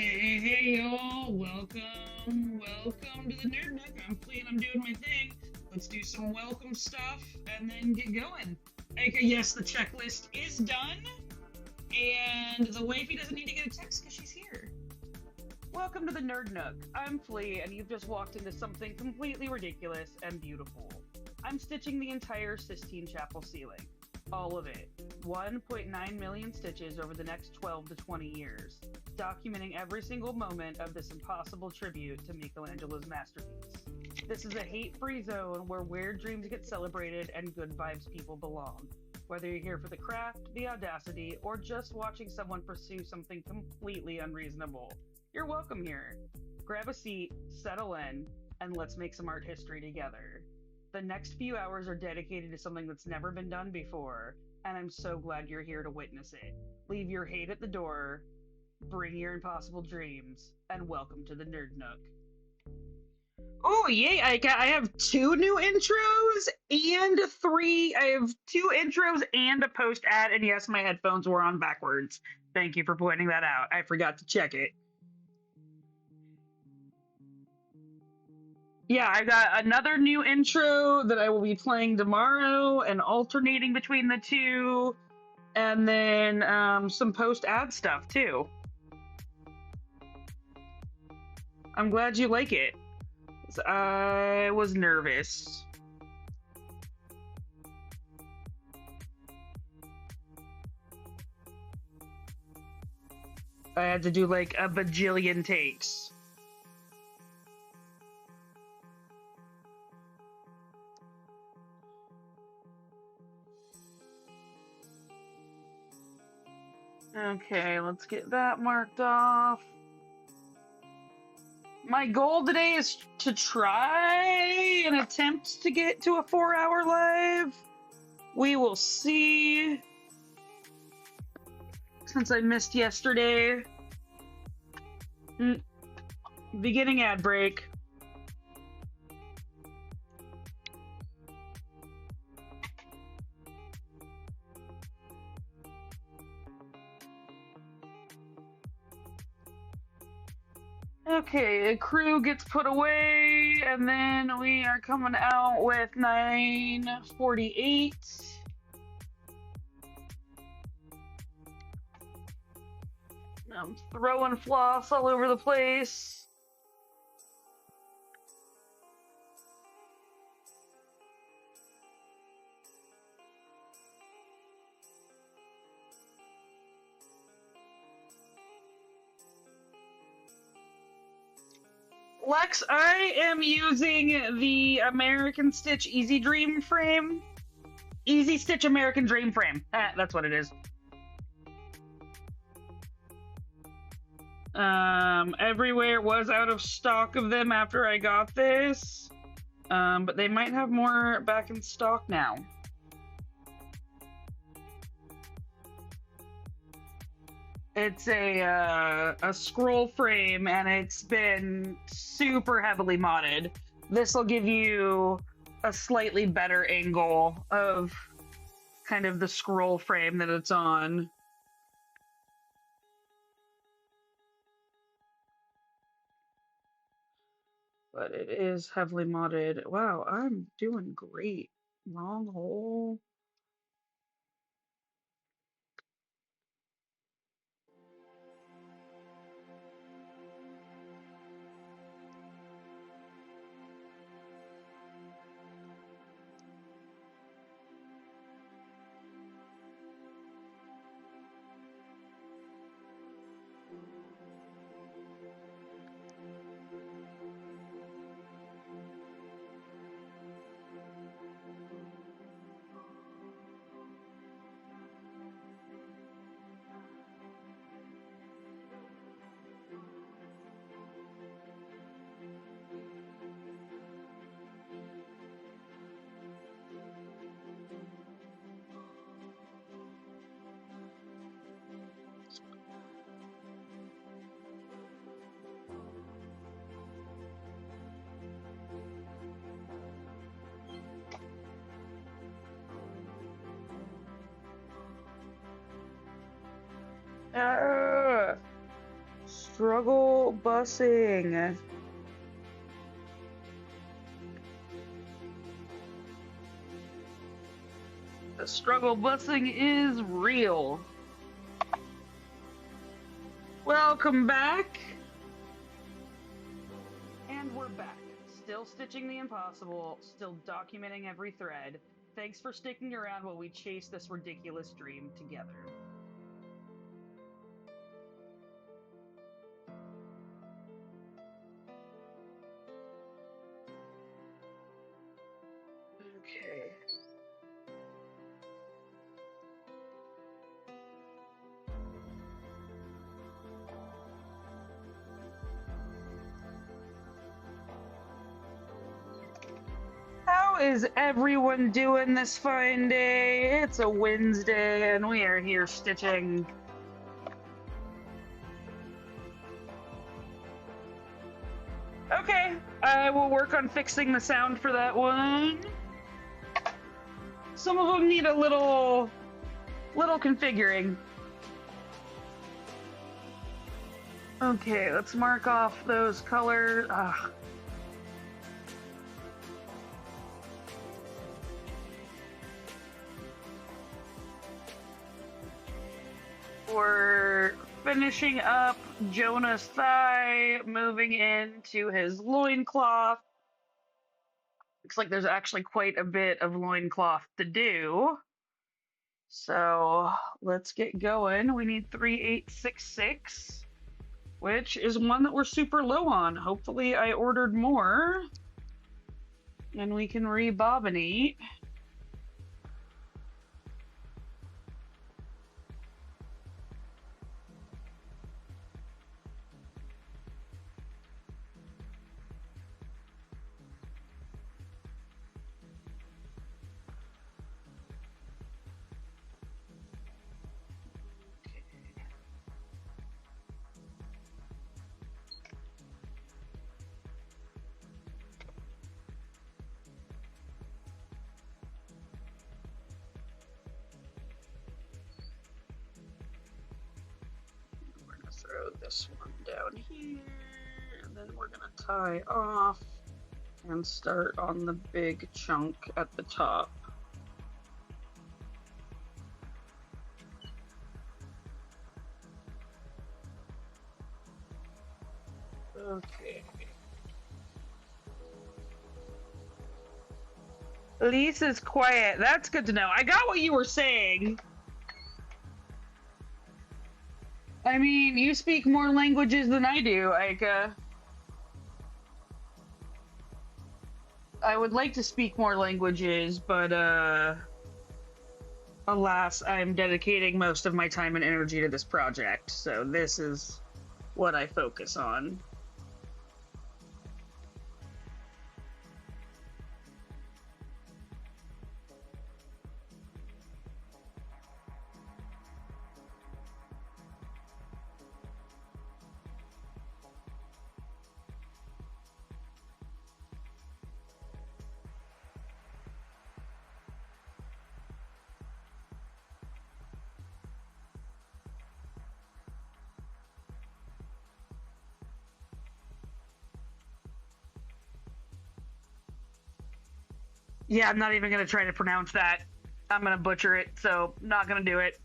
Hey, y'all, welcome to the Nerd Nook. I'm Flea and I'm doing my thing. Let's do some welcome stuff and then get going. Okay, yes, the checklist is done, and the wifey doesn't need to get a text because she's here. Welcome to the Nerd Nook. I'm Flea, and you've just walked into something completely ridiculous and beautiful. I'm stitching the entire Sistine Chapel ceiling. All of it. 1.9 million stitches over the next 12 to 20 years, documenting every single moment of this impossible tribute to Michelangelo's masterpiece. This is a hate-free zone where weird dreams get celebrated and good vibes people belong. Whether you're here for the craft, the audacity, or just watching someone pursue something completely unreasonable, you're welcome here. Grab a seat, settle in, and let's make some art history together. The next few hours are dedicated to something that's never been done before, and I'm so glad you're here to witness it. Leave your hate at the door, bring your impossible dreams, and welcome to the Nerd Nook. Oh, yay! I have two new intros and three. I have two intros and a post ad, and yes, my headphones were on backwards. Thank you for pointing that out. I forgot to check it. Yeah, I got another new intro that I will be playing tomorrow and alternating between the two, and then some post ad stuff too. I'm glad you like it. 'Cause I was nervous. I had to do like a bajillion takes. Okay, let's get that marked off. My goal today is to try and attempt to get to a 4-hour live. We will see. Since I missed yesterday. Beginning ad break. Okay, a crew gets put away, and then we are coming out with 9:48. I'm throwing floss all over the place. Lex, I am using the American Stitch Easy Dream frame. Easy Stitch American Dream frame. That's what it is. Everywhere was out of stock of them after I got this. But they might have more back in stock now. It's a scroll frame, and it's been super heavily modded. This will give you a slightly better angle of kind of the scroll frame that it's on. But it is heavily modded. Wow, I'm doing great. Long hole. struggle busing. The struggle busing is real. Welcome back. And we're back. Still stitching the impossible, still documenting every thread. Thanks for sticking around while we chase this ridiculous dream together. Okay. How is everyone doing this fine day? It's a Wednesday and we are here stitching. Okay, I will work on fixing the sound for that one. Some of them need a little configuring. Okay, let's mark off those colors. We're finishing up Jonah's thigh, moving into his loincloth. Looks like there's actually quite a bit of loincloth to do. So let's get going. We need 3866, which is one that we're super low on. Hopefully I ordered more and we can rebobinate. Throw this one down here, and then we're gonna tie off and start on the big chunk at the top. Okay. Lisa's quiet. That's good to know. I got what you were saying. I mean, you speak more languages than I do, Aika. I would like to speak more languages, but alas, I'm dedicating most of my time and energy to this project, so this is what I focus on. Yeah, I'm not even going to try to pronounce that. I'm going to butcher it, so not going to do it.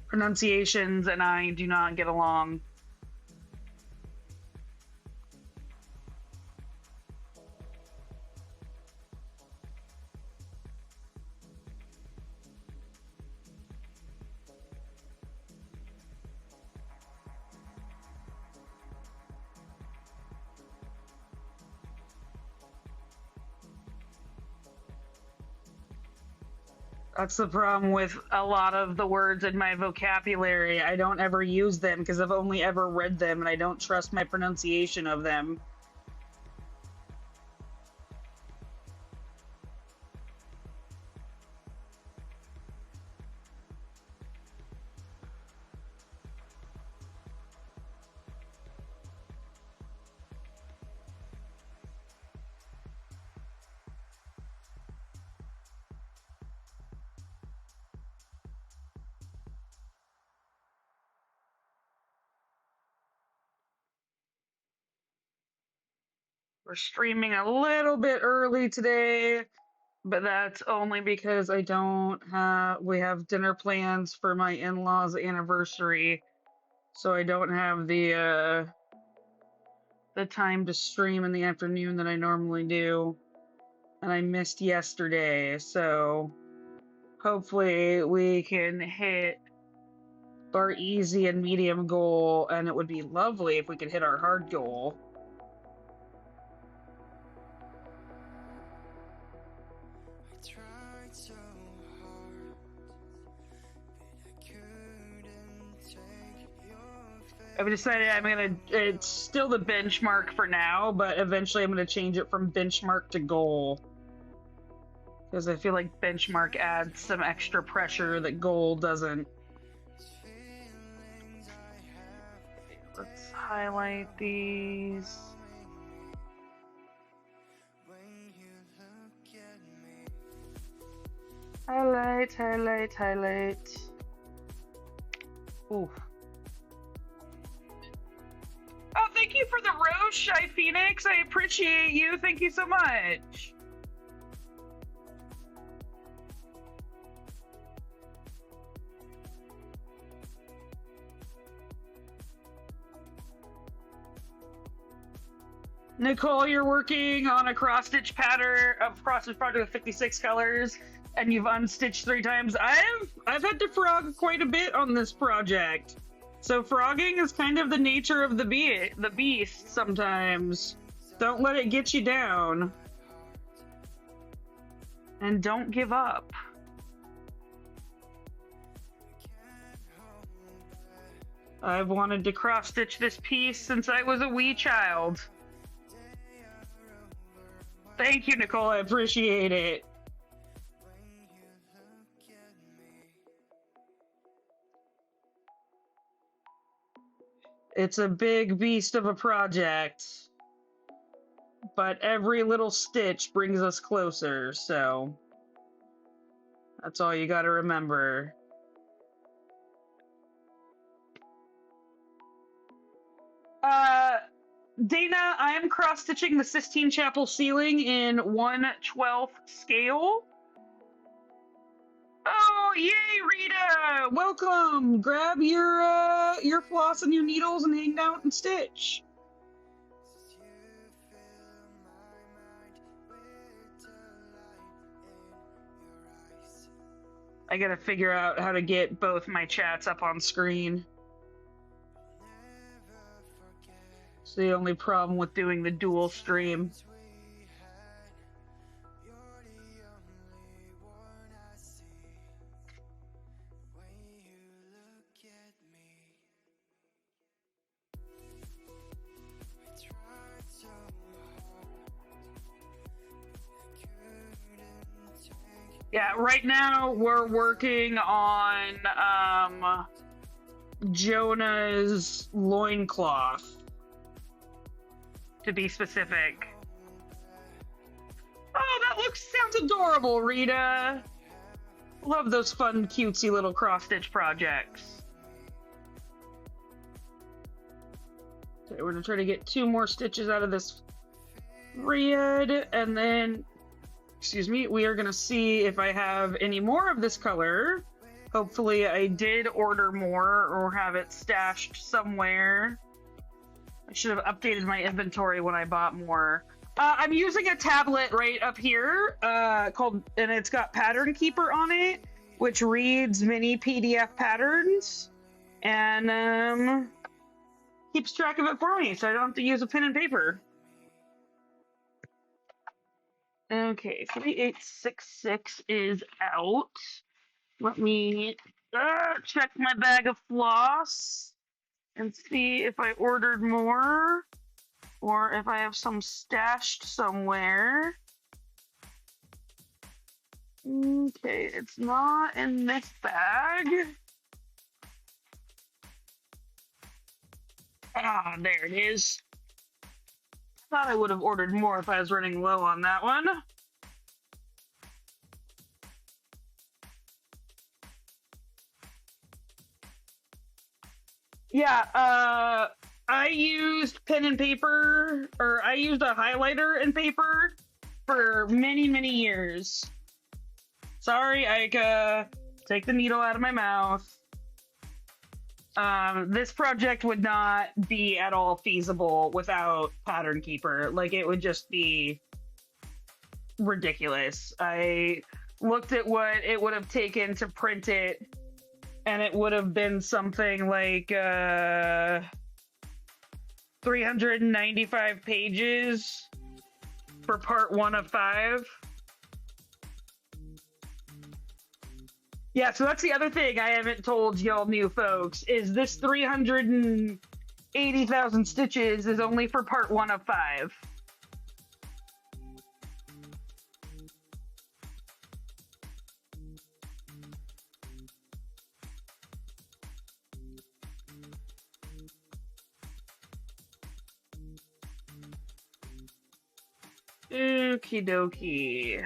Pronunciations and I do not get along. That's the problem with a lot of the words in my vocabulary. I don't ever use them because I've only ever read them and I don't trust my pronunciation of them. We're streaming a little bit early today, but that's only because we have dinner plans for my in-laws' anniversary, so I don't have the time to stream in the afternoon that I normally do, and I missed yesterday, so hopefully we can hit our easy and medium goal, and it would be lovely if we could hit our hard goal. I've decided it's still the benchmark for now, but eventually I'm gonna change it from benchmark to goal. Because I feel like benchmark adds some extra pressure that goal doesn't. Let's highlight these. Highlight, highlight, highlight. Ooh. Oh, thank you for the rose, Shy Phoenix. I appreciate you. Thank you so much. Nicole, you're working on a cross-stitch pattern of cross-stitch project with 56 colors, and you've unstitched 3 times. I've had to frog quite a bit on this project. So frogging is kind of the nature of the beast sometimes. Don't let it get you down. And don't give up. I've wanted to cross-stitch this piece since I was a wee child. Thank you, Nicole. I appreciate it. It's a big beast of a project, but every little stitch brings us closer, so that's all you gotta remember. Dana, I am cross-stitching the Sistine Chapel ceiling in 1/12 scale. Oh, yay, Rita! Welcome! Grab your floss and your needles and hang down and stitch. I gotta figure out how to get both my chats up on screen. It's the only problem with doing the dual stream. Yeah, right now we're working on Jonah's loincloth, to be specific. Oh, that sounds adorable, Rita. Love those fun, cutesy little cross-stitch projects. Okay, we're gonna try to get 2 more stitches out of this thread, and then, excuse me, we are gonna see if I have any more of this color. Hopefully I did order more or have it stashed somewhere. I should have updated my inventory when I bought more. I'm using a tablet right up here and it's got Pattern Keeper on it, which reads mini PDF patterns and keeps track of it for me, so I don't have to use a pen and paper. Okay, 3866 is out. Let me check my bag of floss and see if I ordered more or if I have some stashed somewhere. Okay, it's not in this bag. Ah, there it is. Thought I would have ordered more if I was running low on that one. Yeah, I used pen and paper, or I used a highlighter and paper for many, many years. Sorry, Ika. Take the needle out of my mouth. This project would not be at all feasible without Pattern Keeper. Like, it would just be ridiculous. I looked at what it would have taken to print it, and it would have been something like 395 pages for part 1 of 5. Yeah, so that's the other thing I haven't told y'all new folks, is this 380,000 stitches is only for part 1 of 5. Okie dokie.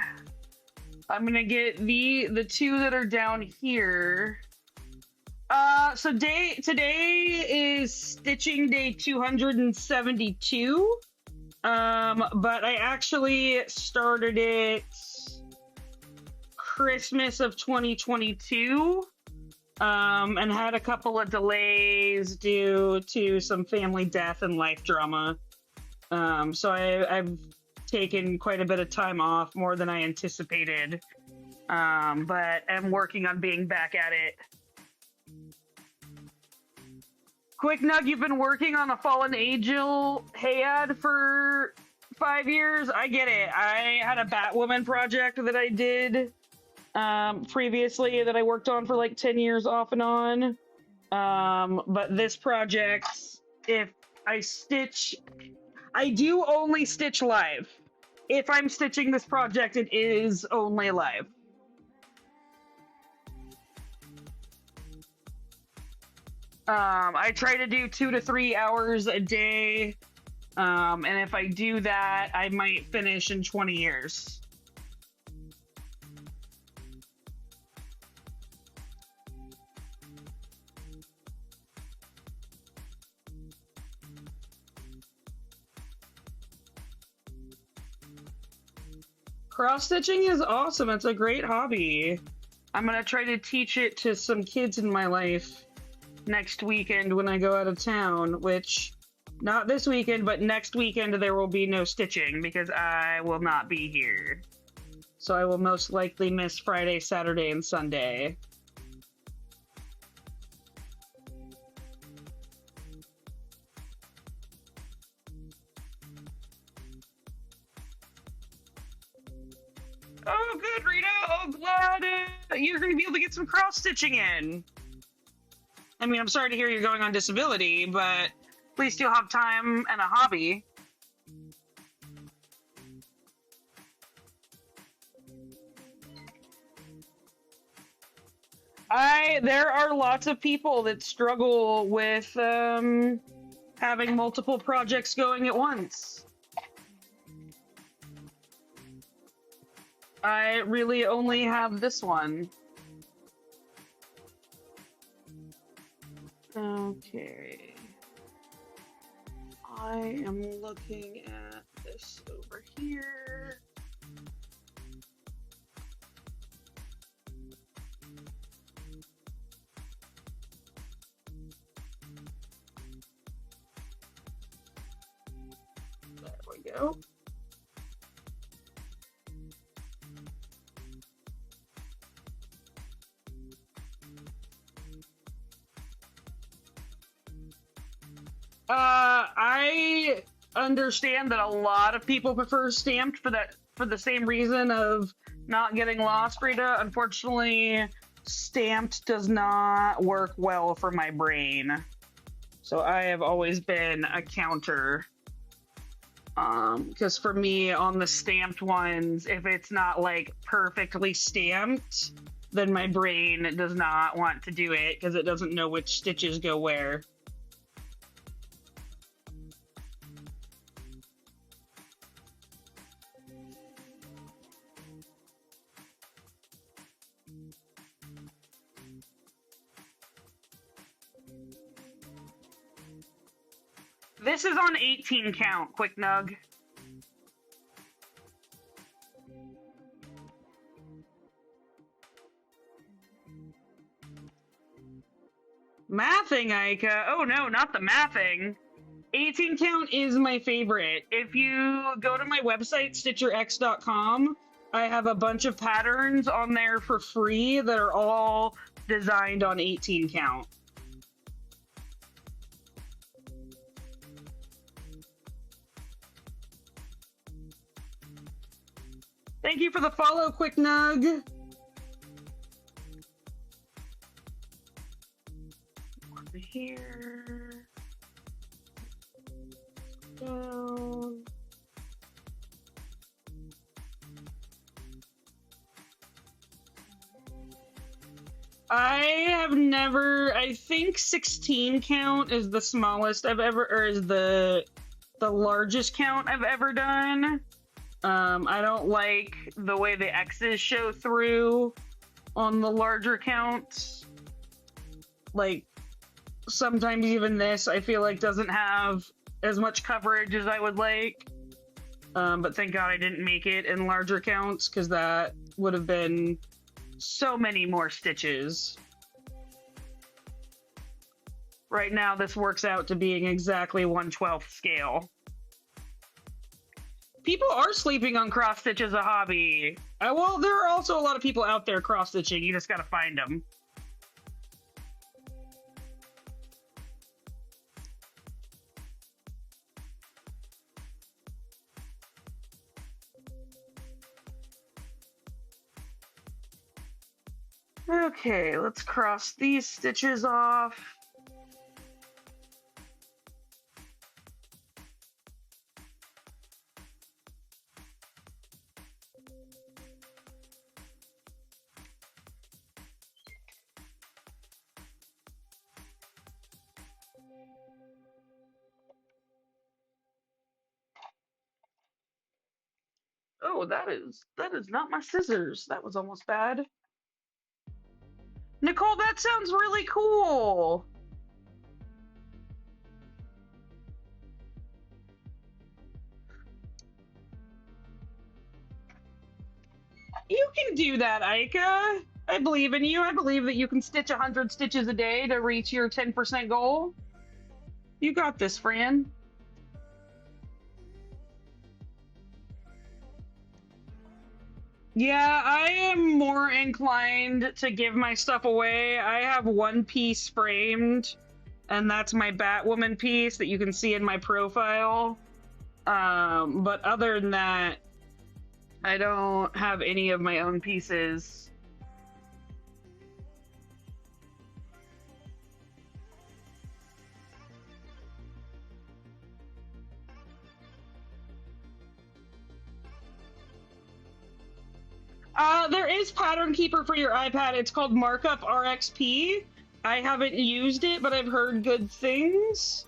I'm gonna get the two that are down here. So today is stitching day 272. But I actually started it Christmas of 2022. And had a couple of delays due to some family death and life drama. So I've taken quite a bit of time off, more than I anticipated. But I'm working on being back at it. Quick Nug, you've been working on a Fallen Angel Hayad for 5 years? I get it. I had a Batwoman project that I did previously that I worked on for like 10 years off and on. But this project, if I stitch, I do only stitch live. If I'm stitching this project, it is only live. I try to do 2 to 3 hours a day. And if I do that, I might finish in 20 years. Cross-stitching is awesome. It's a great hobby. I'm going to try to teach it to some kids in my life next weekend when I go out of town, which, not this weekend, but next weekend there will be no stitching because I will not be here. So I will most likely miss Friday, Saturday, and Sunday. Oh, good, Rita. Oh, glad you're going to be able to get some cross-stitching in. I mean, I'm sorry to hear you're going on disability, but at least you'll have time and a hobby. There are lots of people that struggle with having multiple projects going at once. I really only have this one. Okay. I am looking at this over here. There we go. I understand that a lot of people prefer stamped for the same reason of not getting lost, Rita. Unfortunately, stamped does not work well for my brain. So I have always been a counter. Because for me, on the stamped ones, if it's not like perfectly stamped, then my brain does not want to do it because it doesn't know which stitches go where. This is on 18 count, quick nug. Mathing, Aika. Oh no, not the mathing. 18 count is my favorite. If you go to my website, StitcherX.com, I have a bunch of patterns on there for free that are all designed on 18 count. Thank you for the follow, quick nug. Over here. Down. I think 16 count is the smallest I've ever, or is the largest count I've ever done. I don't like the way the X's show through on the larger counts. Like, sometimes even this, I feel like doesn't have as much coverage as I would like. But thank God I didn't make it in larger counts, because that would have been so many more stitches. Right now, this works out to being exactly 1/12 scale. People are sleeping on cross stitch as a hobby. Well, there are also a lot of people out there cross stitching. You just gotta find them. Okay, let's cross these stitches off. Oh, that is not my scissors. That was almost bad. Nicole, that sounds really cool. You can do that, Aika. I believe in you. I believe that you can stitch 100 stitches a day to reach your 10% goal. You got this, Fran. Yeah, I am more inclined to give my stuff away. I have one piece framed, and that's my Batwoman piece that you can see in my profile. But other than that, I don't have any of my own pieces. There is Pattern Keeper for your iPad. It's called Markup RXP. I haven't used it, but I've heard good things.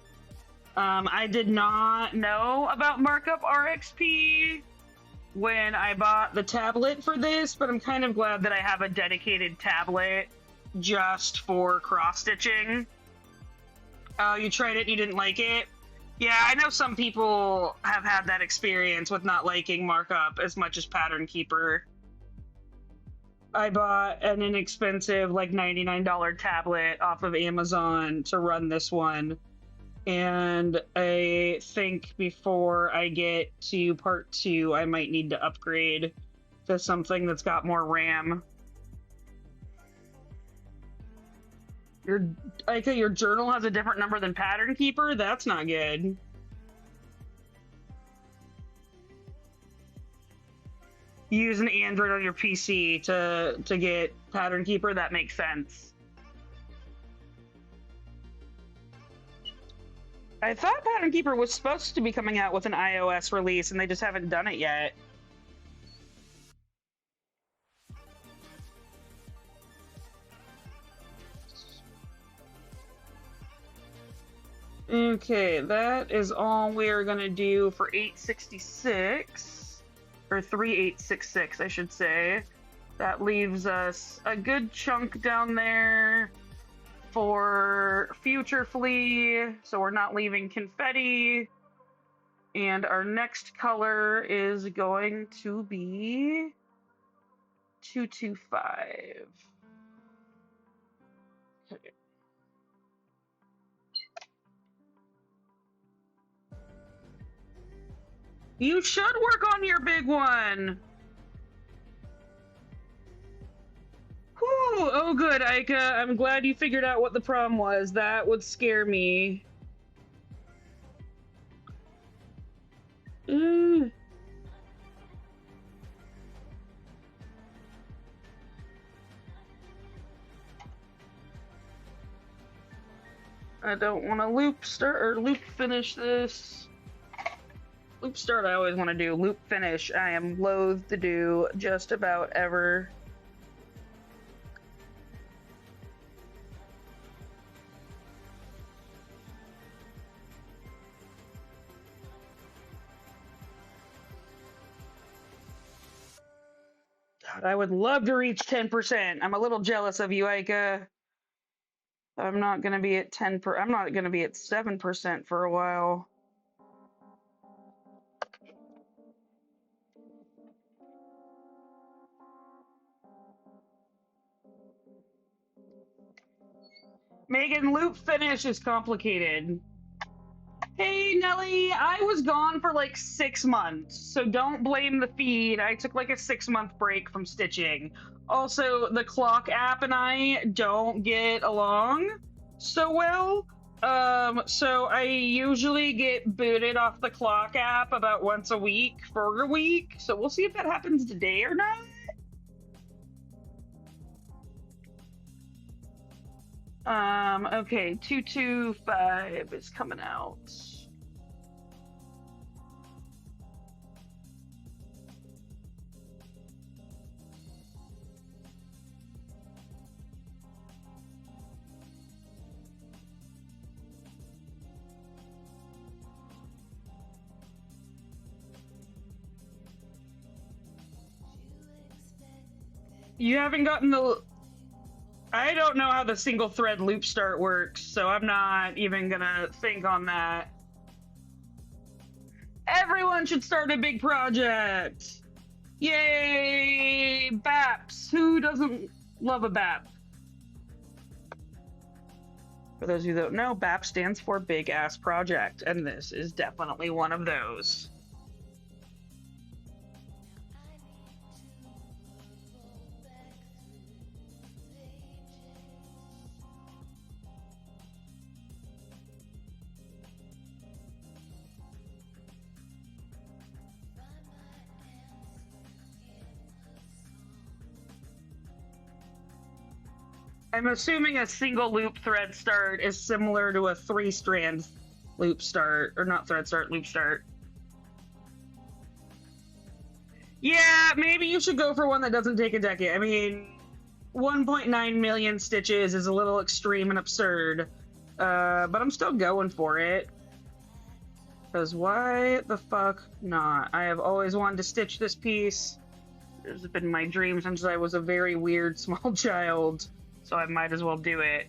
I did not know about Markup RXP when I bought the tablet for this, but I'm kind of glad that I have a dedicated tablet just for cross-stitching. You tried it and you didn't like it? Yeah, I know some people have had that experience with not liking Markup as much as Pattern Keeper. I bought an inexpensive, like $99 tablet off of Amazon to run this one. And I think before I get to part 2, I might need to upgrade to something that's got more RAM. Your journal has a different number than Pattern Keeper? That's not good. Use an Android on your PC to get Pattern Keeper. That makes sense. I thought Pattern Keeper was supposed to be coming out with an iOS release, and they just haven't done it yet. Okay, that is all we're gonna do for 866. Or 3866, I should say. That leaves us a good chunk down there for future flea, so we're not leaving confetti. And our next color is going to be 225. Okay. You should work on your big one. Whew, oh good, Aika. I'm glad you figured out what the problem was. That would scare me. I don't want to loop start or loop finish this. Loop start I always want to do. Loop finish I am loath to do just about ever. God, I would love to reach 10%. I'm a little jealous of you, Aika. I'm not gonna be at 10 per. I'm not gonna be at 7% for a while. Megan, loop finish is complicated. Hey, Nelly, I was gone for like 6 months, so don't blame the feed. I took like a 6-month break from stitching. Also, the clock app and I don't get along so well. So I usually get booted off the clock app about once a week for a week. So we'll see if that happens today or not. Okay, 225 is coming out. You haven't gotten the... I don't know how the single thread loop start works, so I'm not even gonna think on that. Everyone should start a big project! Yay! BAPs! Who doesn't love a BAP? For those of you that don't know, BAP stands for Big Ass Project, and this is definitely one of those. I'm assuming a single loop thread start is similar to a 3-strand loop start, or not thread start, loop start. Yeah, maybe you should go for one that doesn't take a decade. I mean, 1.9 million stitches is a little extreme and absurd, but I'm still going for it. Because why the fuck not? I have always wanted to stitch this piece. This has been my dream since I was a very weird small child. So I might as well do it.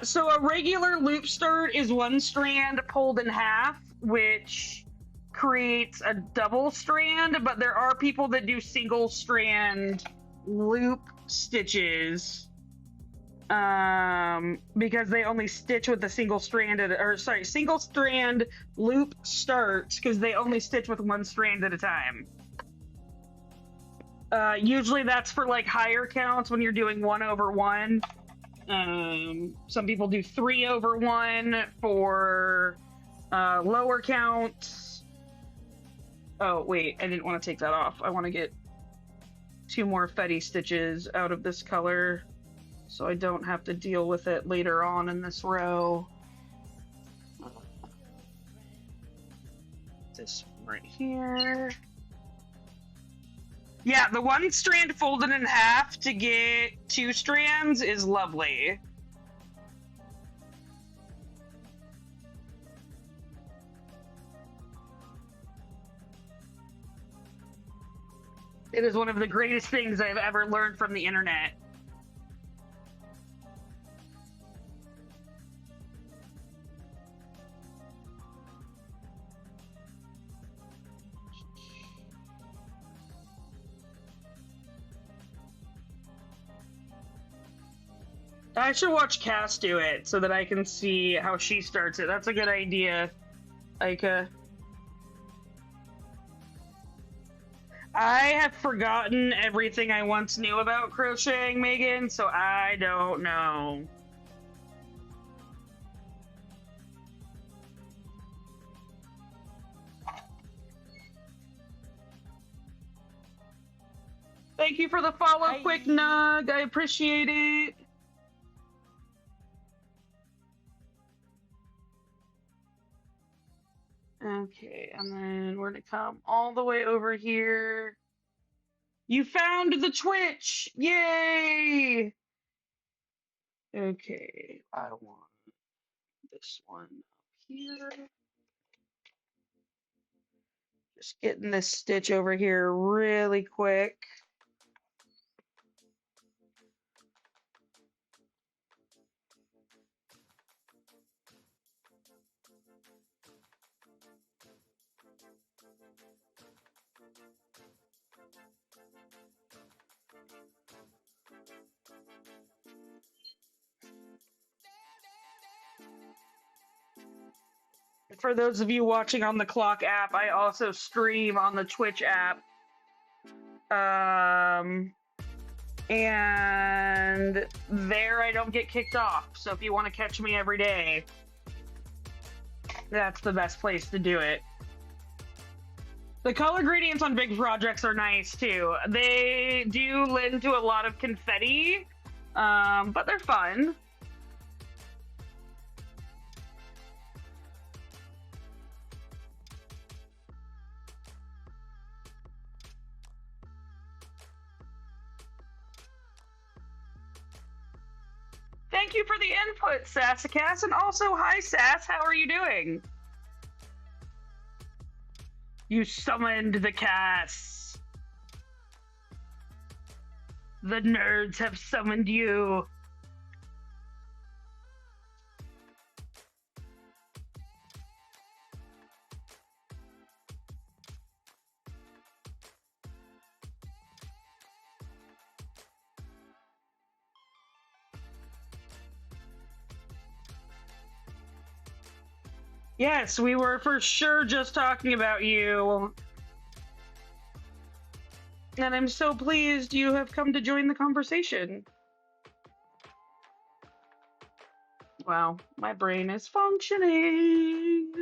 So a regular loop start is 1 strand pulled in half, which creates a double strand, but there are people that do single strand loop stitches. Because they only stitch with a single strand loop starts because they only stitch with 1 strand at a time. Usually that's for like higher counts when you're doing 1/1. Some people do 3/1 for lower counts. Oh wait, I didn't want to take that off. I want to get 2 more Fetty stitches out of this color, so I don't have to deal with it later on in this row. This right here. Yeah, the 1 strand folded in half to get 2 strands is lovely. It is one of the greatest things I've ever learned from the internet. I should watch Cass do it so that I can see how she starts it. That's a good idea, Aika. I have forgotten everything I once knew about crocheting, Megan, so I don't know. Thank you for the follow, Hi. Quick Nug. I appreciate it. Okay, and then we're gonna come all the way over here. You found the Twitch! Yay! Okay, I want this one up here. Just getting this stitch over here really quick. For those of you watching on the Clock app, I also stream on the Twitch app. And there I don't get kicked off. So if you want to catch me every day, that's the best place to do it. The color gradients on big projects are nice too. They do lend to a lot of confetti, but they're fun. Thank you for the input, Sassacast, and also hi, Sass. How are you doing? You summoned the Cass. The nerds have summoned you. Yes, we were for sure just talking about you. And I'm so pleased you have come to join the conversation. Wow, my brain is functioning.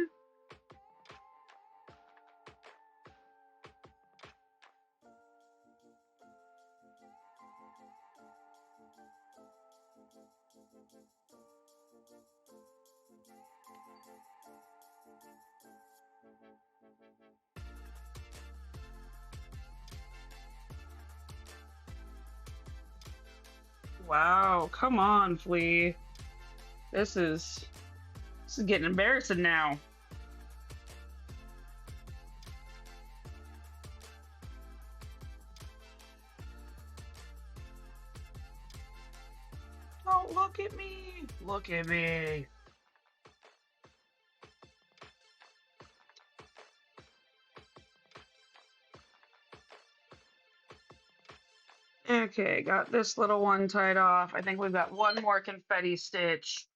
Wow, come on, Flea. This is getting embarrassing now. Oh, look at me. Look at me. Okay, got this little one tied off. I think we've got one more confetti stitch.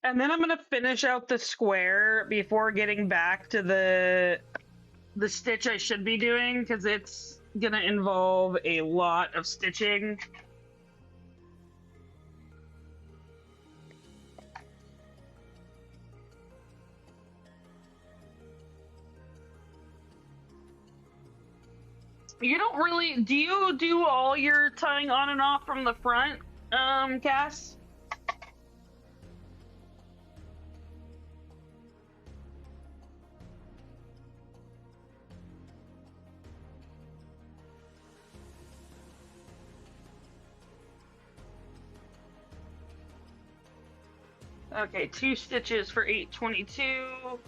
And then I'm going to finish out the square before getting back to the stitch I should be doing, because it's going to involve a lot of stitching. You don't really... Do you do all your tying on and off from the front, Cass? Okay, 2 stitches for 822.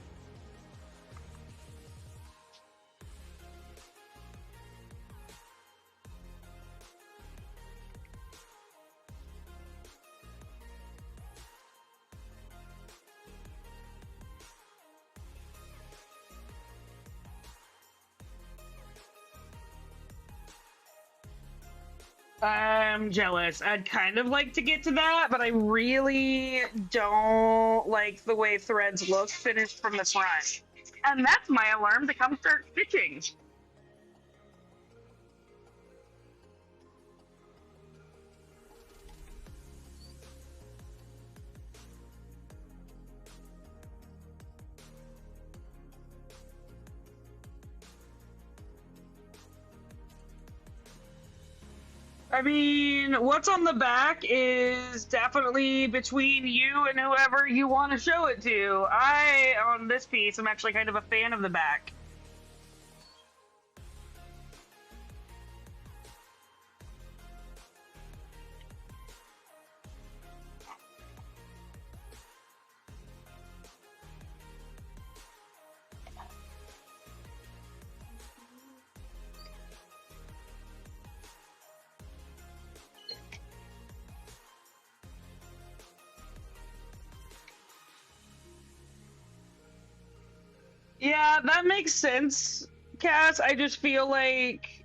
I'm jealous. I'd kind of like to get to that, but I really don't like the way threads look finished from the front. And that's my alarm to come start stitching. I mean, what's on the back is definitely between you and whoever you want to show it to. On this piece, I'm actually kind of a fan of the back. Yeah, that makes sense, Cass. I just feel like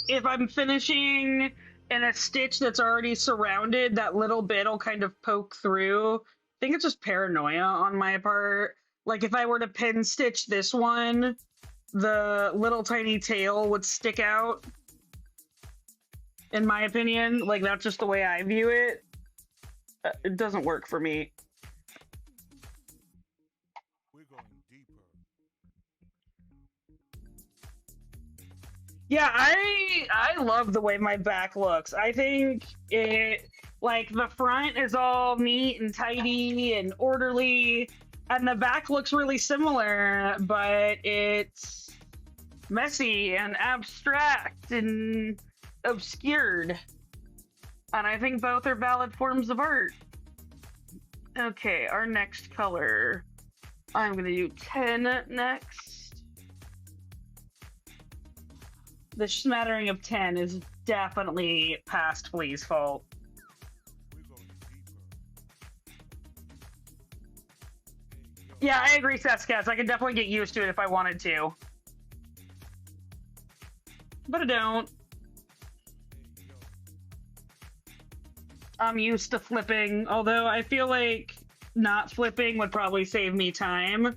if I'm finishing in a stitch that's already surrounded, that little bit will kind of poke through. I think it's just paranoia on my part. Like if I were to pin stitch this one, the little tiny tail would stick out. In my opinion, like that's just the way I view it. It doesn't work for me. Yeah, I love the way my back looks. I think it like the front is all neat and tidy and orderly, and the back looks really similar, but it's messy and abstract and obscured. And I think both are valid forms of art. Okay, our next color. I'm gonna do 10 next. The smattering of 10 is definitely past Flea's fault. Yeah, I agree, Sescats. I could definitely get used to it if I wanted to. But I don't. I'm used to flipping, although I feel like not flipping would probably save me time.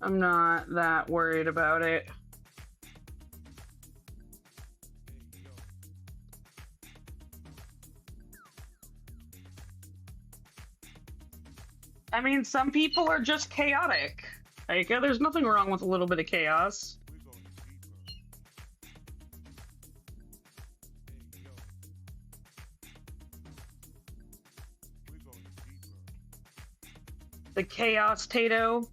I'm not that worried about it. I mean, some people are just chaotic. Like, yeah, there's nothing wrong with a little bit of chaos. The chaos tato.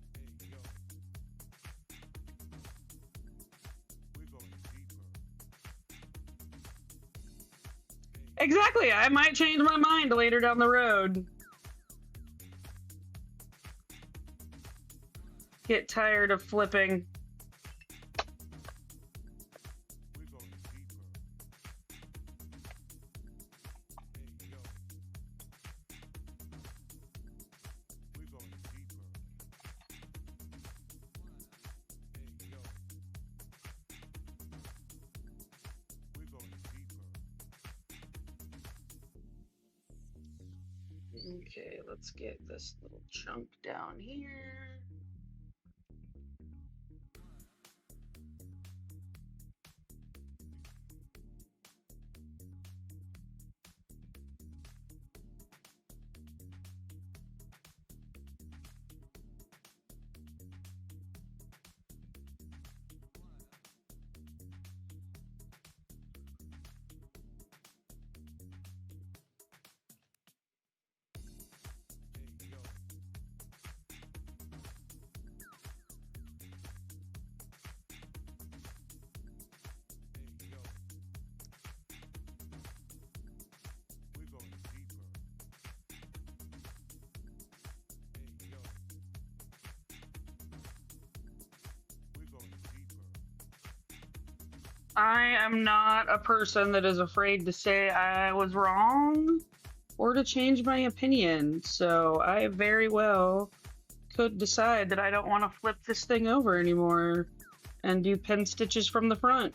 Exactly. I might change my mind later down the road. Get tired of flipping. Okay, let's get this little chunk down here. I am not a person that is afraid to say I was wrong or to change my opinion, so I very well could decide that I don't want to flip this thing over anymore and do pin stitches from the front.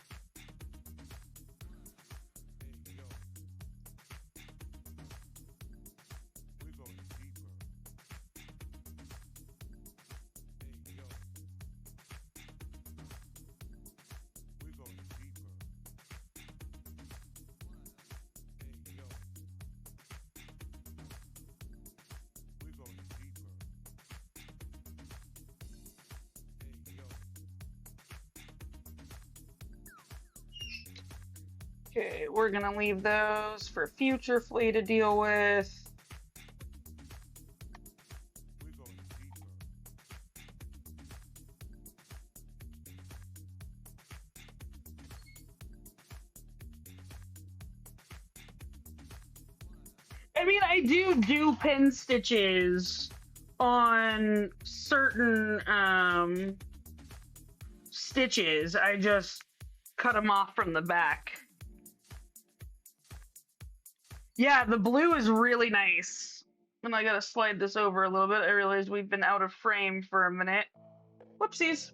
Okay, we're gonna leave those for future Flea to deal with. I mean, I do pin stitches on certain stitches. I just cut them off from the back. Yeah, the blue is really nice. And I gotta slide this over a little bit. I realize we've been out of frame for a minute. Whoopsies.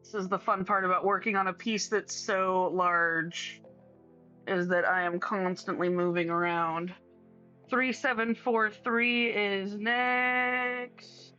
This is the fun part about working on a piece that's so large, is that I am constantly moving around. 3743 is next.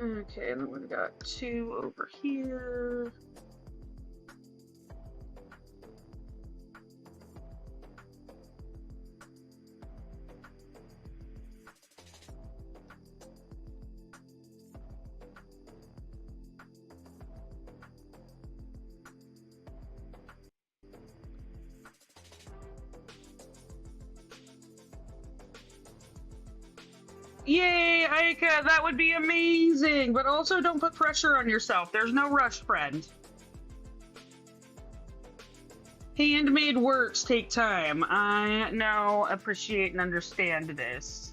Okay, and then we've got 2 over here. Yay, Aika, that would be amazing, but also don't put pressure on yourself. There's no rush, friend. Handmade works take time. I know, appreciate, and understand this.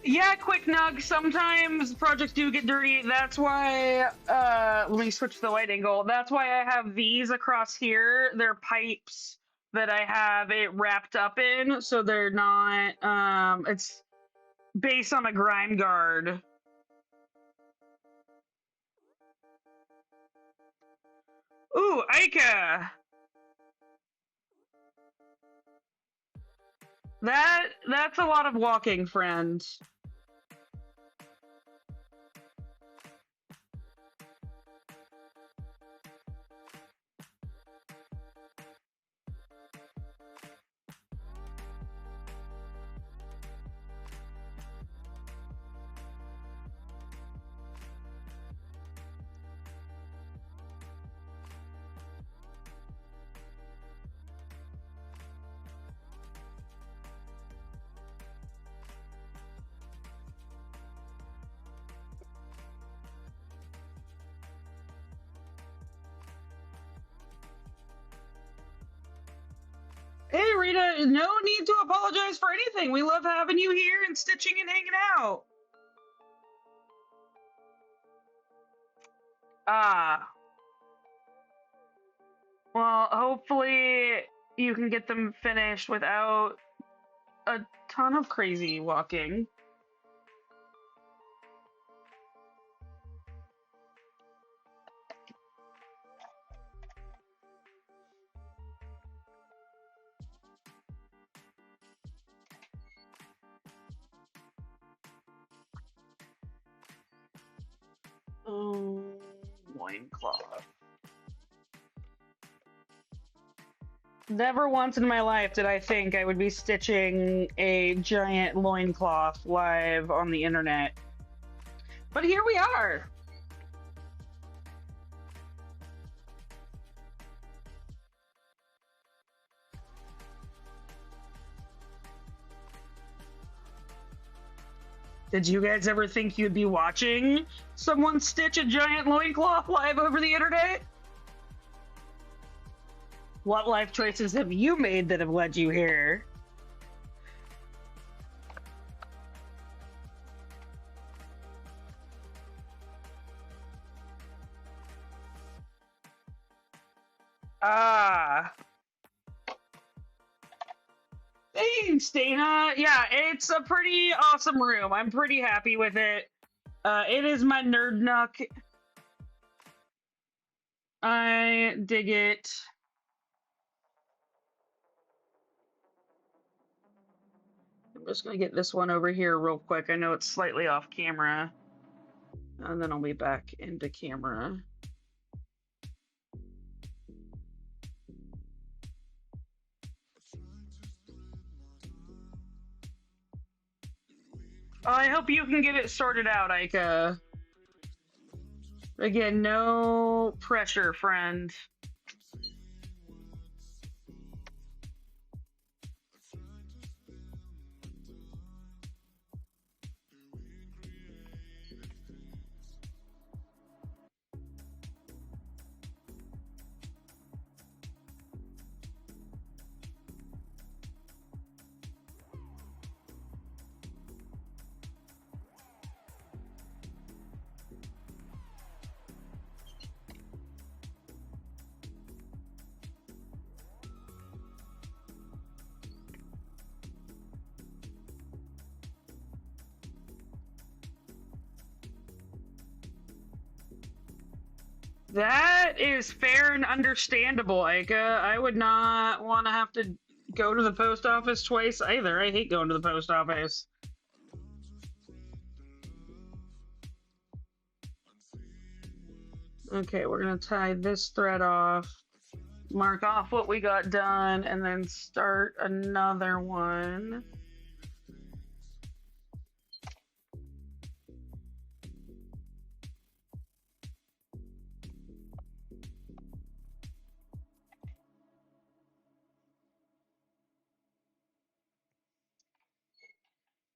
Yeah, quick nug. Sometimes projects do get dirty. That's why, let me switch the light angle. That's why I have these across here. They're pipes that I have it wrapped up in, so they're not, it's based on a grime guard. Ooh, Aika! That's a lot of walking, friend. Hey, Rita, no need to apologize for anything. We love having you here and stitching and hanging out. Ah. Well, hopefully you can get them finished without a ton of crazy walking. Oh, loincloth. Never once in my life did I think I would be stitching a giant loincloth live on the internet. But here we are. Did you guys ever think you'd be watching someone stitch a giant loincloth live over the internet? What life choices have you made that have led you here? Ah. Thanks, Dana. Yeah, it's a pretty awesome room. I'm pretty happy with it. It is my nerd nook. I dig it. I'm just gonna get this one over here real quick. I know it's slightly off camera. And then I'll be back into camera. I hope you can get it sorted out, Aika. Again, no pressure, friend. That is fair and understandable, Aika. I would not want to have to go to the post office twice either. I hate going to the post office. Okay, we're going to tie this thread off, mark off what we got done, and then start another one.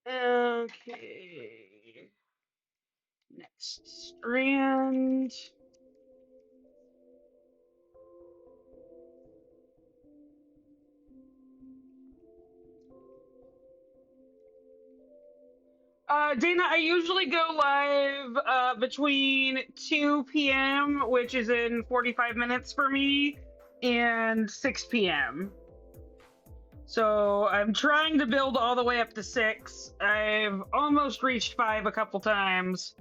Okay. Next strand. Dana, I usually go live between 2 p.m., which is in 45 minutes for me, and 6 p.m. So I'm trying to build all the way up to 6. I've almost reached 5 a couple times,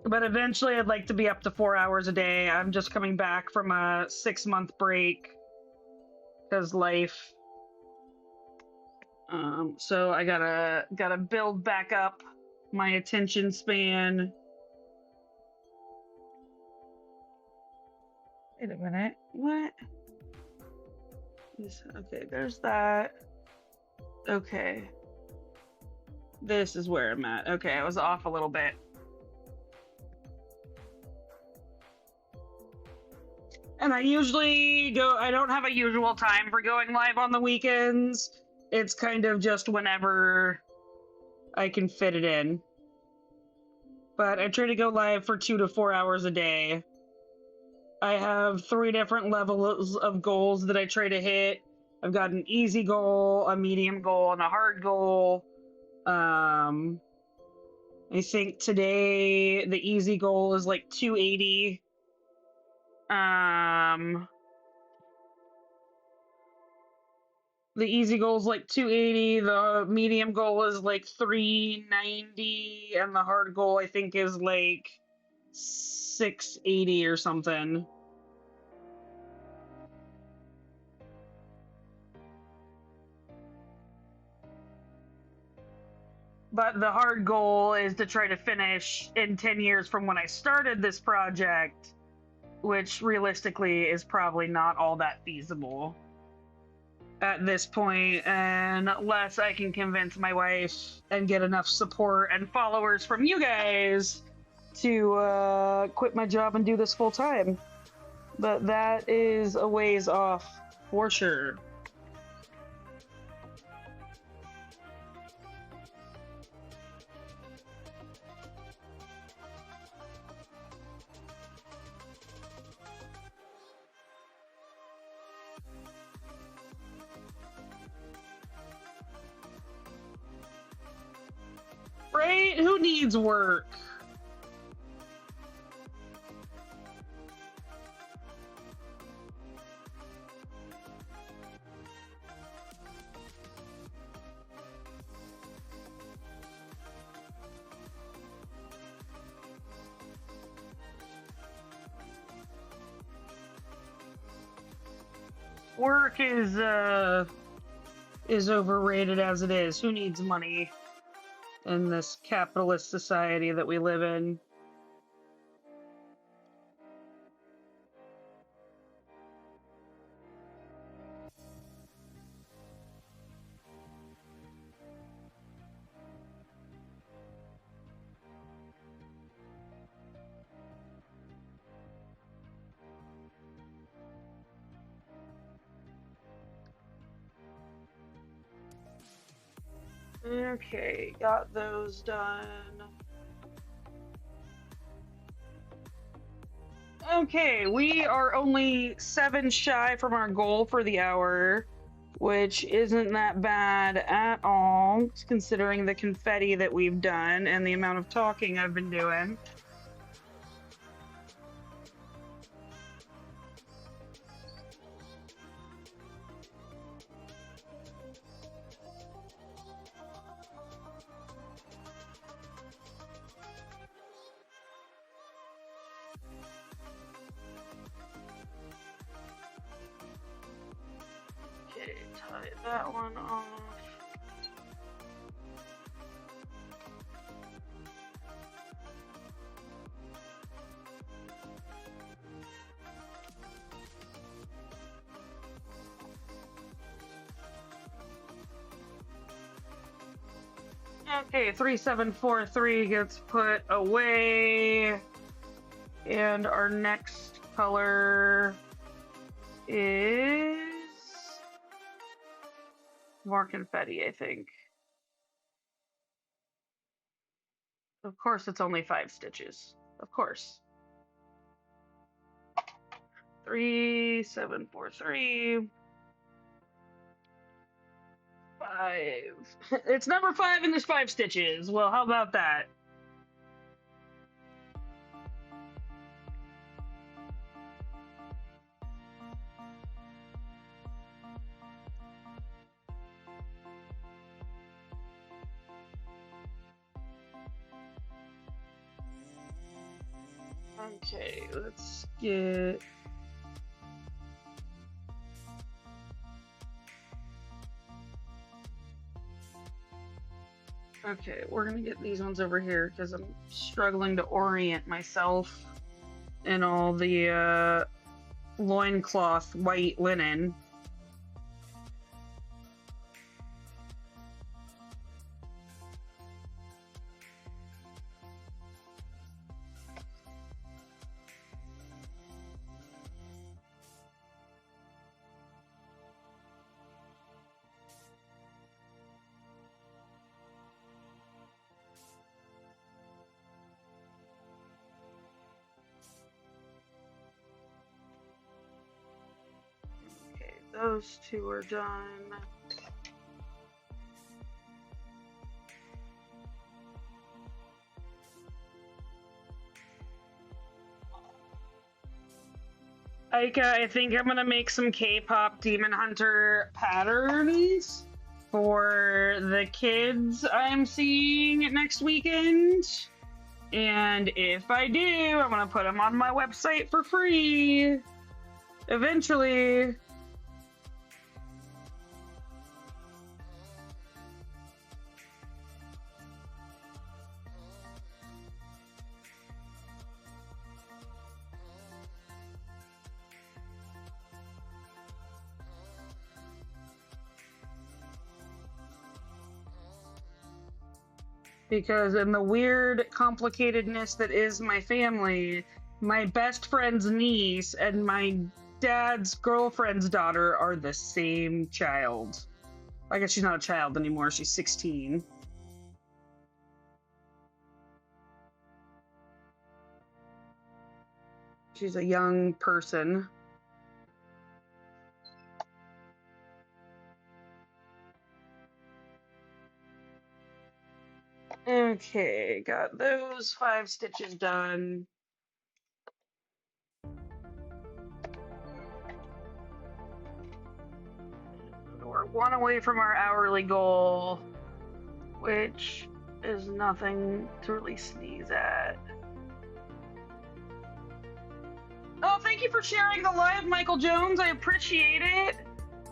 but eventually I'd like to be up to 4 hours a day. I'm just coming back from a 6-month break because life. So I gotta build back up my attention span. Wait a minute. What? Okay, there's that. Okay. This is where I'm at. Okay, I was off a little bit. And I don't have a usual time for going live on the weekends. It's kind of just whenever I can fit it in. But I try to go live for 2 to 4 hours a day. I have 3 different levels of goals that I try to hit. I've got an easy goal, a medium goal, and a hard goal. I think today the easy goal is like 280. The easy goal is like 280, the medium goal is like 390, and the hard goal I think is like 680 or something. But the hard goal is to try to finish in 10 years from when I started this project, which realistically is probably not all that feasible at this point, unless I can convince my wife and get enough support and followers from you guys to quit my job and do this full time. But that is a ways off for sure. right? Who needs work? Work is overrated as it is. Who needs money in this capitalist society that we live in? Okay, got those done. Okay, we are only 7 shy from our goal for the hour, which isn't that bad at all, considering the confetti that we've done and the amount of talking I've been doing. Okay, tie that one off. Okay, 3743 gets put away. And our next color is more confetti, I think. Of course, it's only 5 stitches. Of course. 3743. 5. It's number 5 and there's 5 stitches. Well, how about that? Okay, let's get... Okay, we're gonna get these ones over here because I'm struggling to orient myself in all the loincloth white linen. Those 2 are done. Aika, I think I'm gonna make some K-pop Demon Hunter patterns for the kids I'm seeing next weekend. And if I do, I'm gonna put them on my website for free. Eventually. Because in the weird complicatedness that is my family, my best friend's niece and my dad's girlfriend's daughter are the same child. I guess she's not a child anymore, she's 16. She's a young person. Okay, got those 5 stitches done. We're 1 away from our hourly goal, which is nothing to really sneeze at. Oh, thank you for sharing the live, Michael Jones. I appreciate it.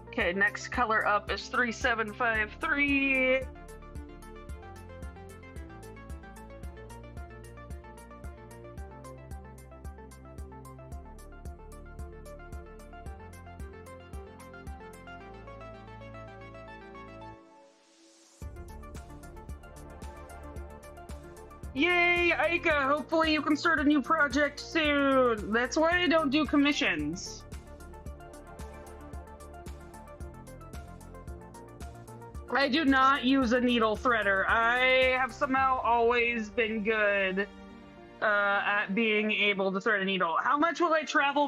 Okay, next color up is 3753. Yay, Aika! Hopefully you can start a new project soon. That's why I don't do commissions. I do not use a needle threader. I have somehow always been good at being able to thread a needle. How much will I travel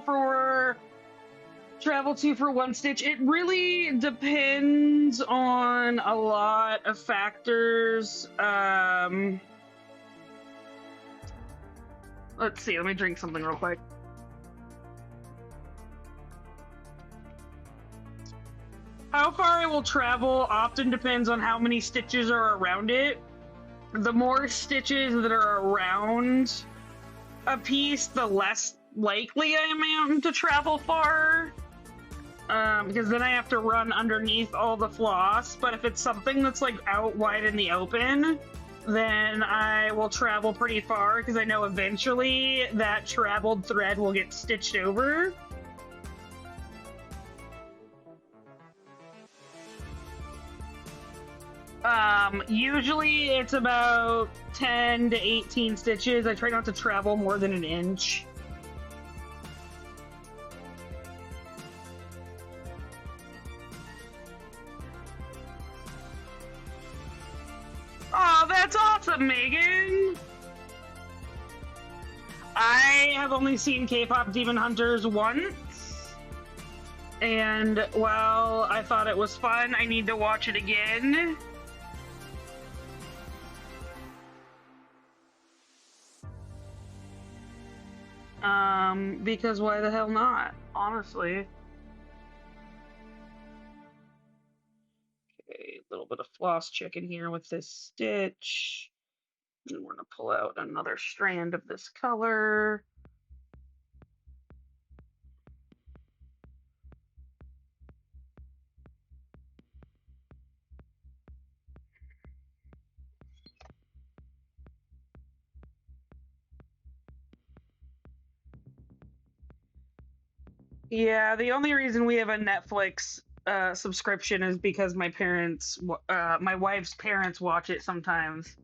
to for 1 stitch? It really depends on a lot of factors. Let's see, let me drink something real quick. How far I will travel often depends on how many stitches are around it. The more stitches that are around a piece, the less likely I am to travel far. Because then I have to run underneath all the floss. But if it's something that's like out wide in the open, then I will travel pretty far because I know eventually that traveled thread will get stitched over. Usually it's about 10 to 18 stitches. I try not to travel more than an inch. Oh, that's awesome, Megan! I have only seen K-pop Demon Hunters once, and while I thought it was fun, I need to watch it again. Because why the hell not, honestly. Okay, a little bit of floss checking here with this stitch. And we're gonna pull out another strand of this color. Yeah, the only reason we have a Netflix subscription is because my parents, my wife's parents watch it sometimes.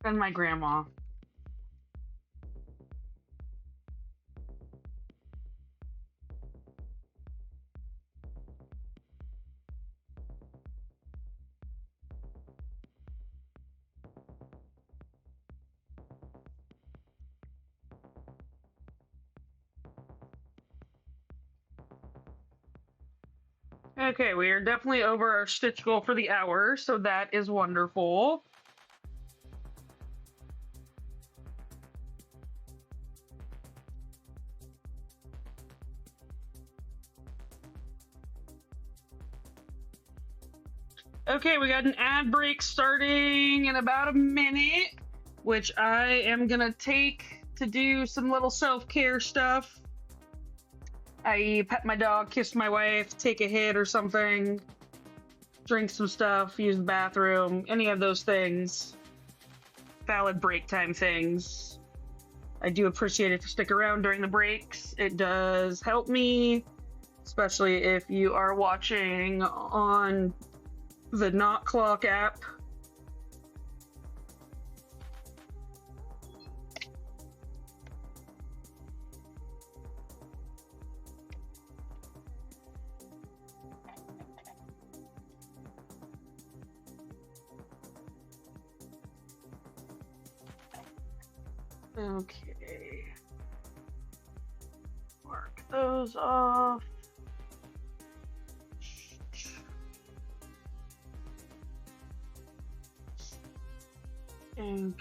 And my grandma. Okay, we are definitely over our stitch goal for the hour, so that is wonderful. Okay, we got an ad break starting in about a minute, which I am gonna take to do some little self-care stuff. I pet my dog, kiss my wife, take a hit or something, drink some stuff, use the bathroom, any of those things. Valid break time things. I do appreciate it to stick around during the breaks. It does help me, especially if you are watching on the Not Clock app. Okay. Mark those off. Okay.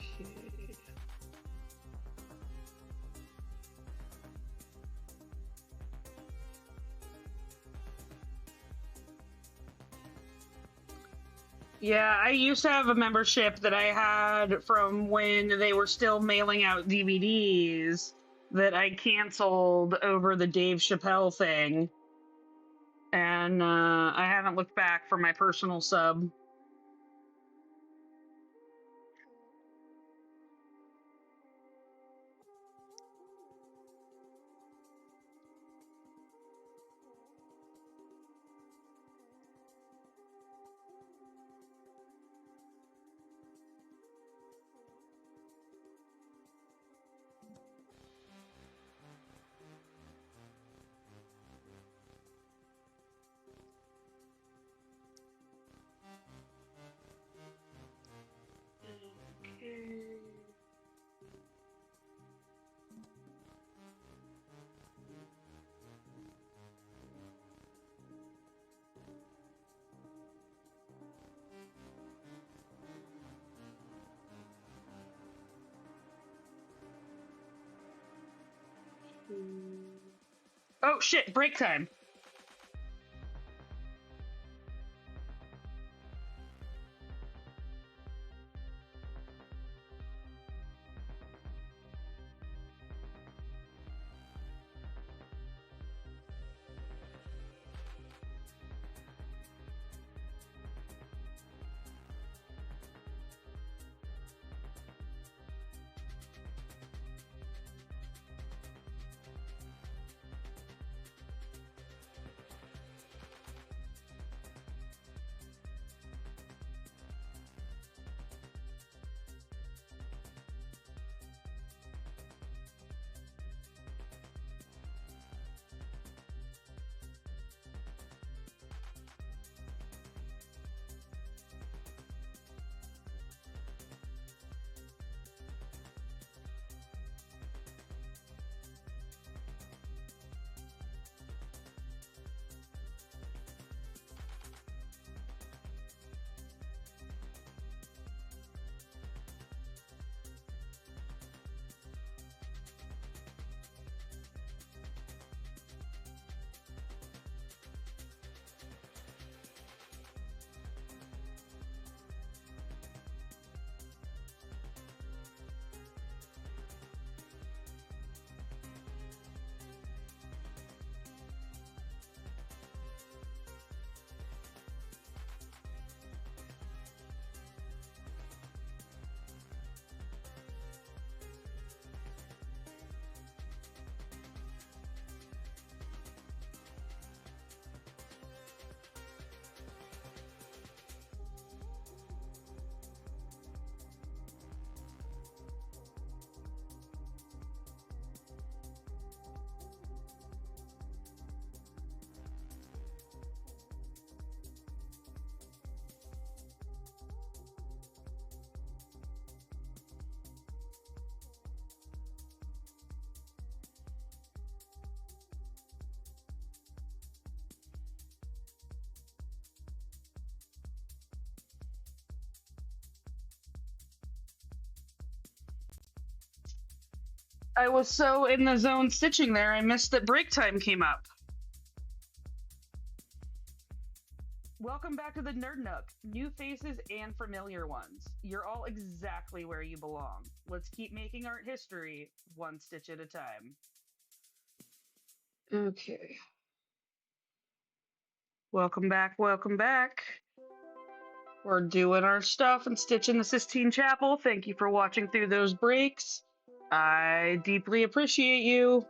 Yeah, I used to have a membership that I had from when they were still mailing out DVDs that I canceled over the Dave Chappelle thing. And I haven't looked back for my personal sub. Okay. Oh shit, break time. I was so in the zone stitching there, I missed that break time came up. Welcome back to the Nerd Nook. New faces and familiar ones. You're all exactly where you belong. Let's keep making art history, one stitch at a time. Okay. Welcome back, welcome back. We're doing our stuff and stitching the Sistine Chapel. Thank you for watching through those breaks. I deeply appreciate you.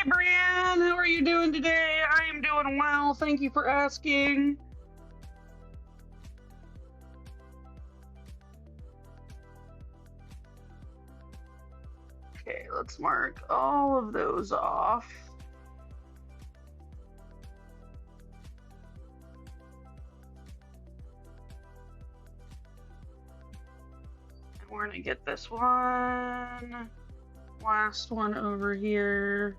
Brienne, how are you doing today? I am doing well. Thank you for asking. Okay, let's mark all of those off. And we're gonna get this one, last one over here.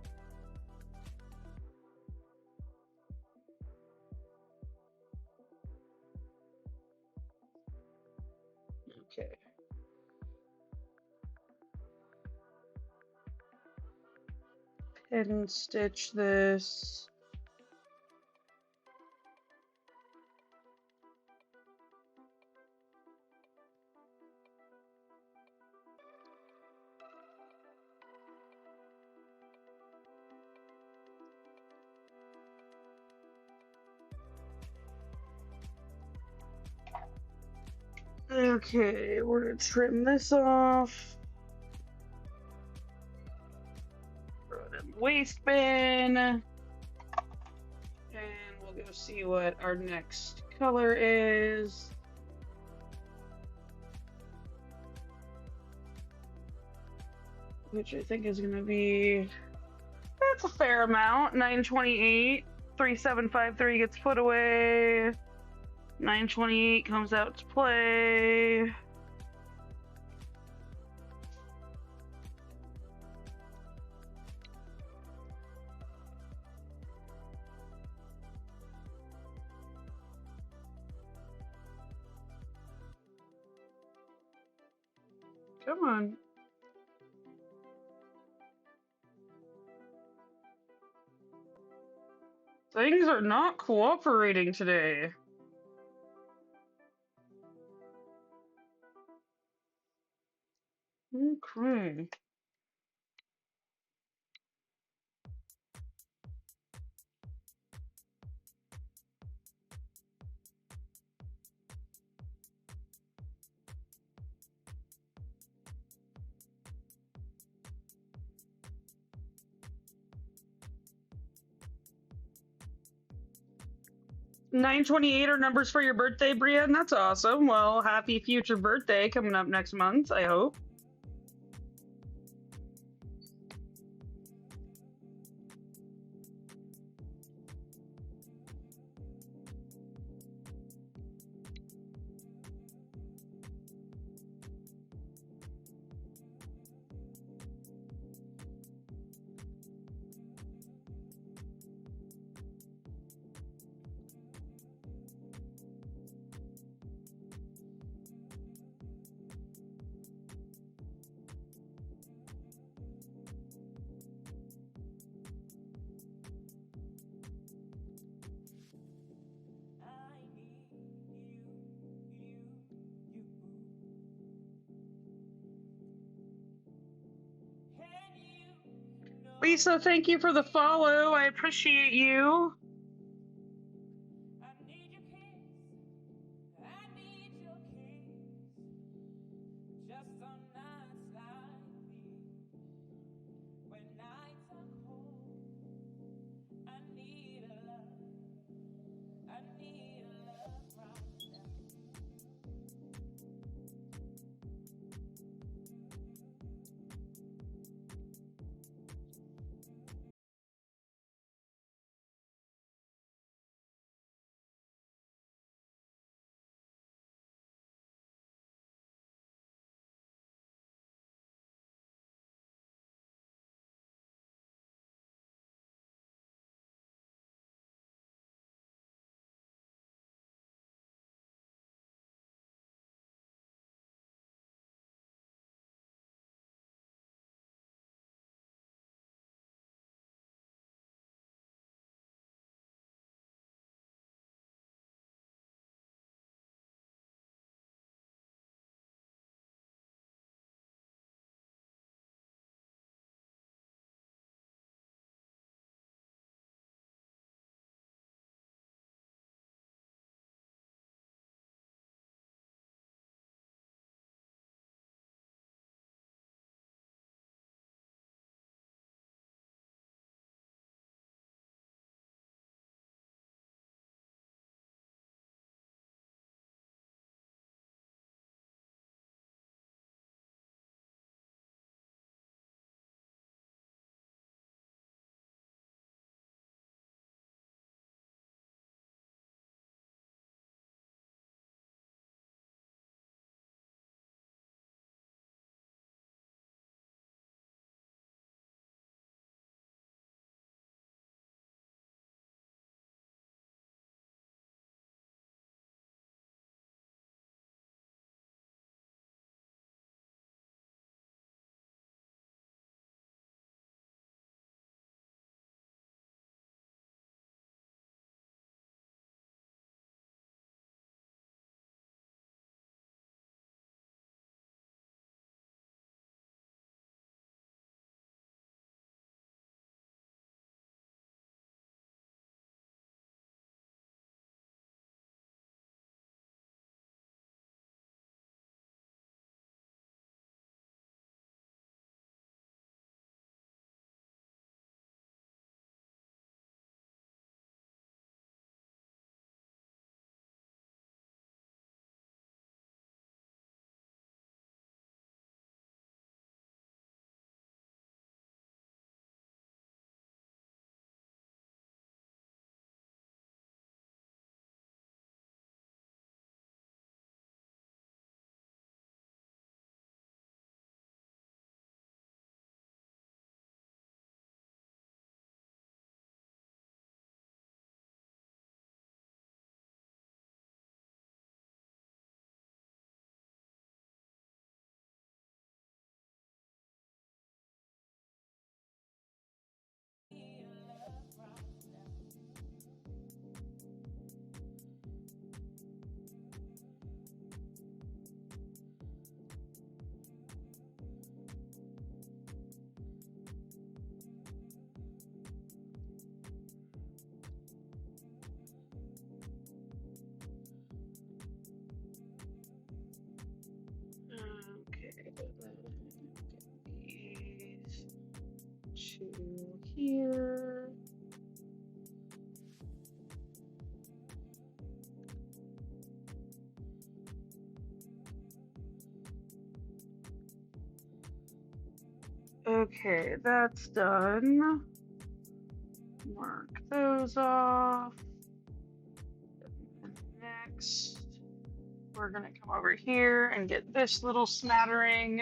Okay. Pin and stitch this. Okay, we're gonna trim this off. Throw it in the waste bin. And we'll go see what our next color is. Which I think is gonna be, that's a fair amount. 928, 3753 gets put away. 928 comes out to play. Come on. Things are not cooperating today. Okay. $928 are numbers for your birthday, Brienne. That's awesome. Well, happy future birthday coming up next month, I hope. Lisa, thank you for the follow. I appreciate you. Okay, that's done. Mark those off. And next, we're gonna come over here and get this little smattering.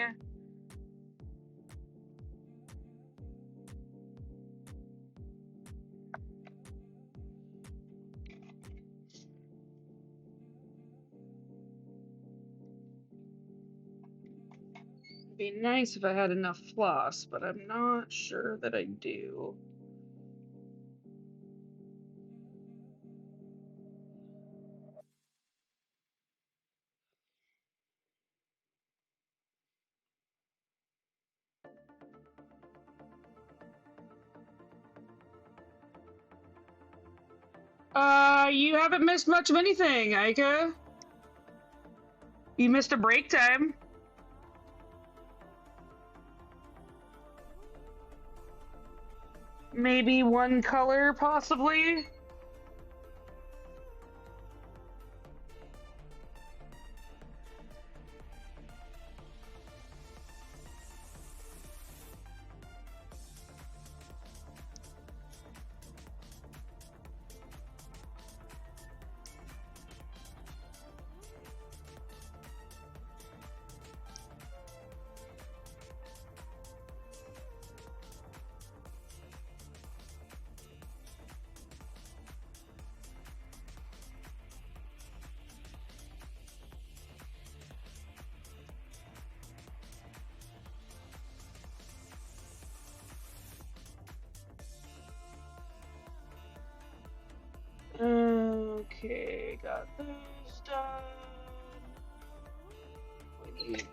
It'd be nice if I had enough floss, but I'm not sure that I do. You haven't missed much of anything, Aika. You missed a break time. Maybe one color, possibly. Okay, got those done.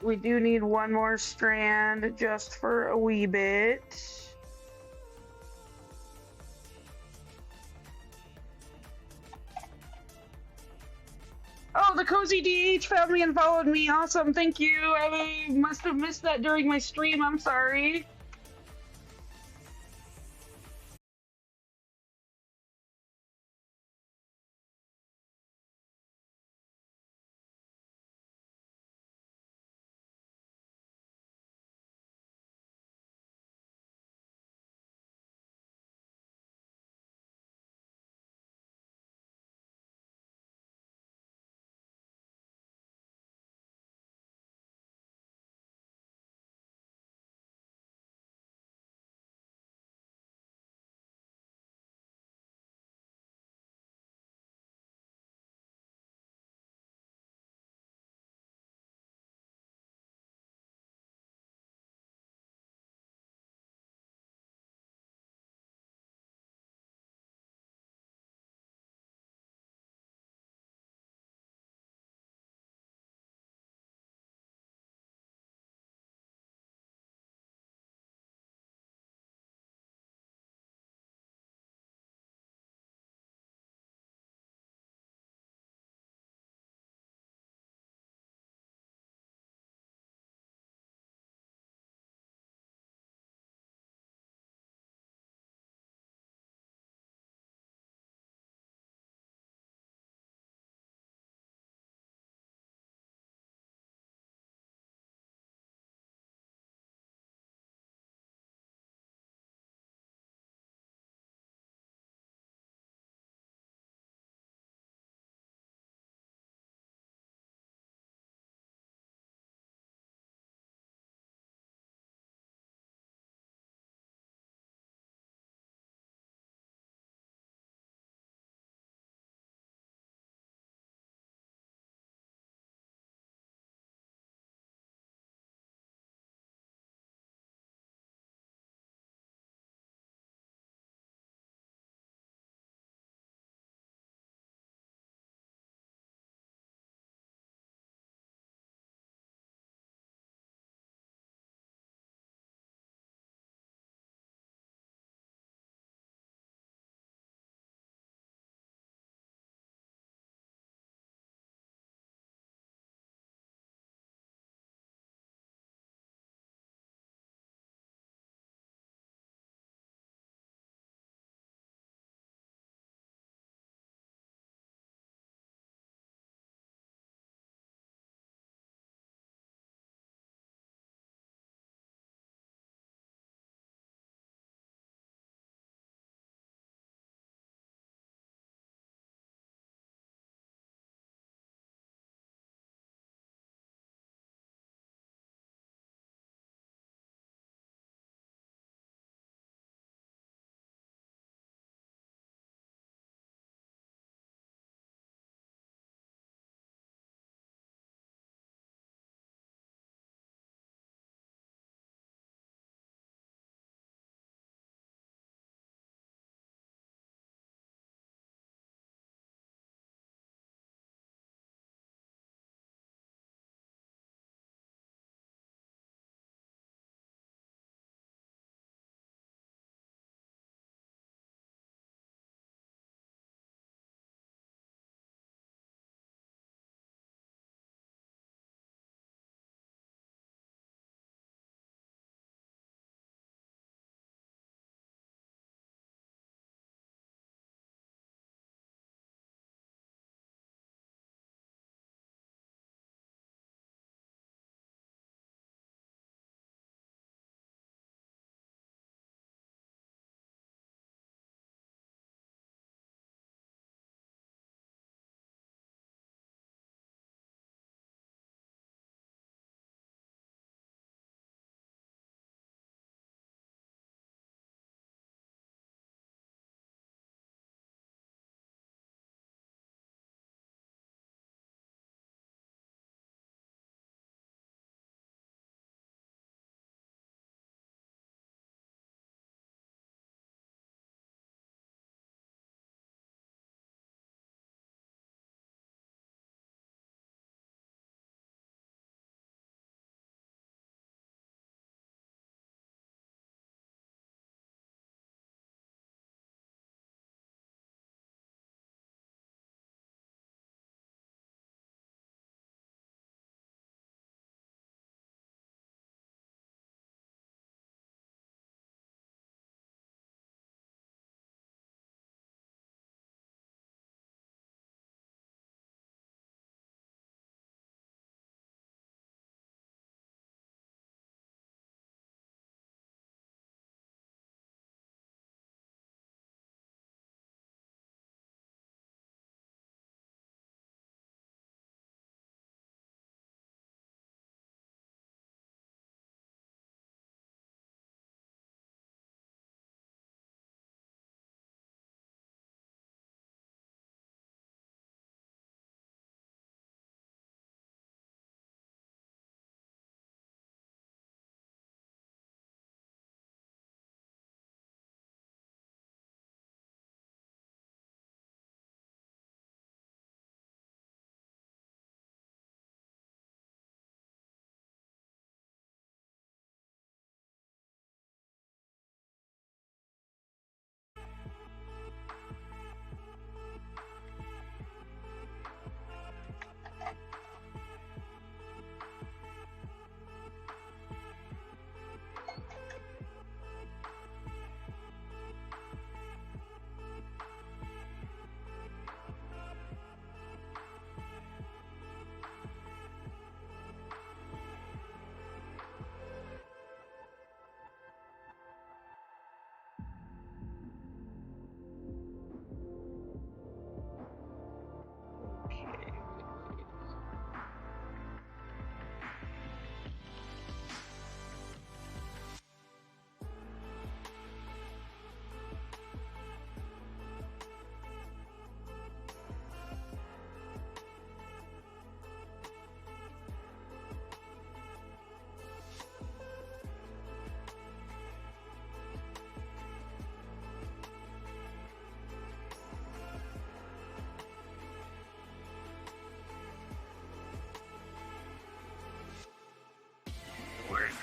We do need one more strand just for a wee bit. Oh, the Cozy DH found me and followed me. Awesome, thank you. I must have missed that during my stream. I'm sorry.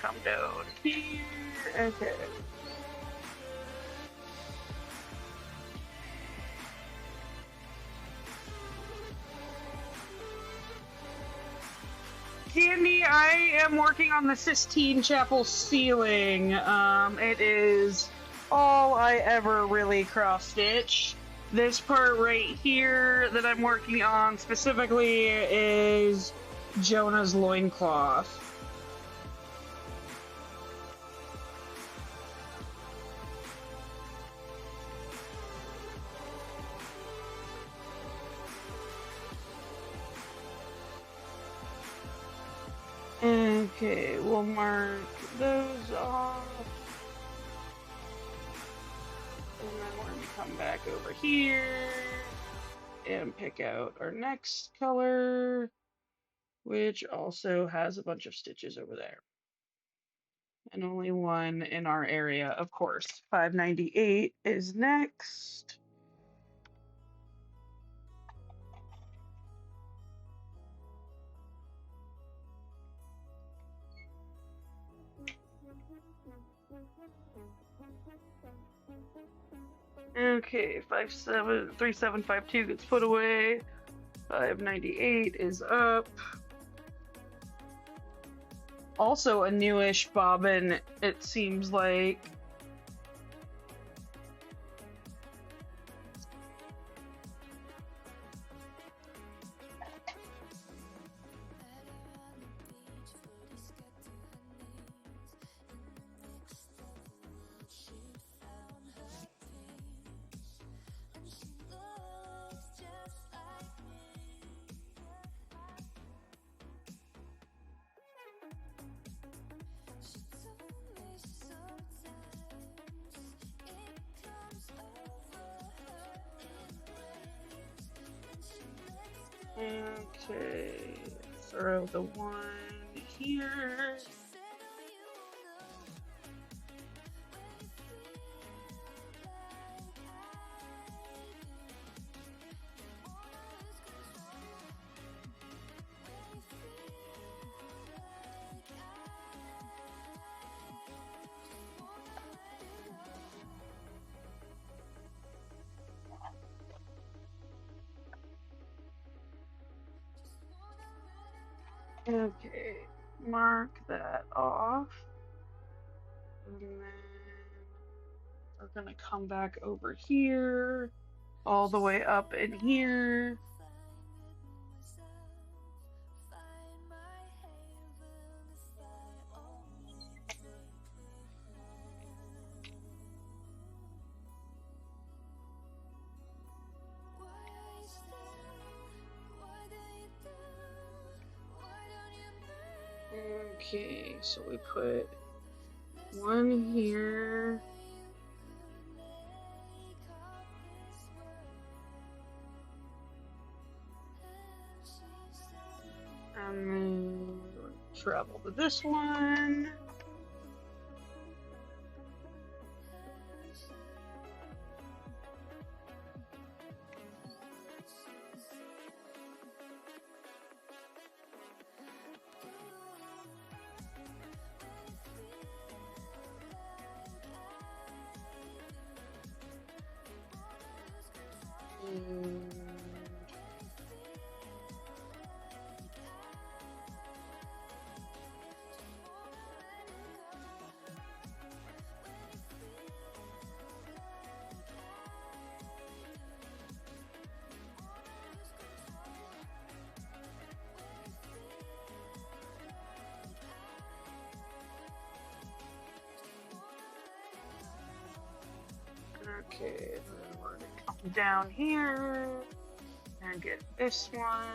come down here. Okay. Candy, I am working on the Sistine Chapel ceiling. It is all I ever really cross-stitch. This part right here that I'm working on specifically is Jonah's loincloth. Okay, we'll mark those off. And then we're going to come back over here and pick out our next color, which also has a bunch of stitches over there. And only one in our area, of course. 598 is next. Okay, 3752 gets put away. 598 is up. Also a newish bobbin, it seems like. Okay, throw the one here. Okay, mark that off. And then we're gonna come back over here, all the way up in here. Okay, so we put one here. And then travel to this one. Okay, then we're gonna come down here and get this one.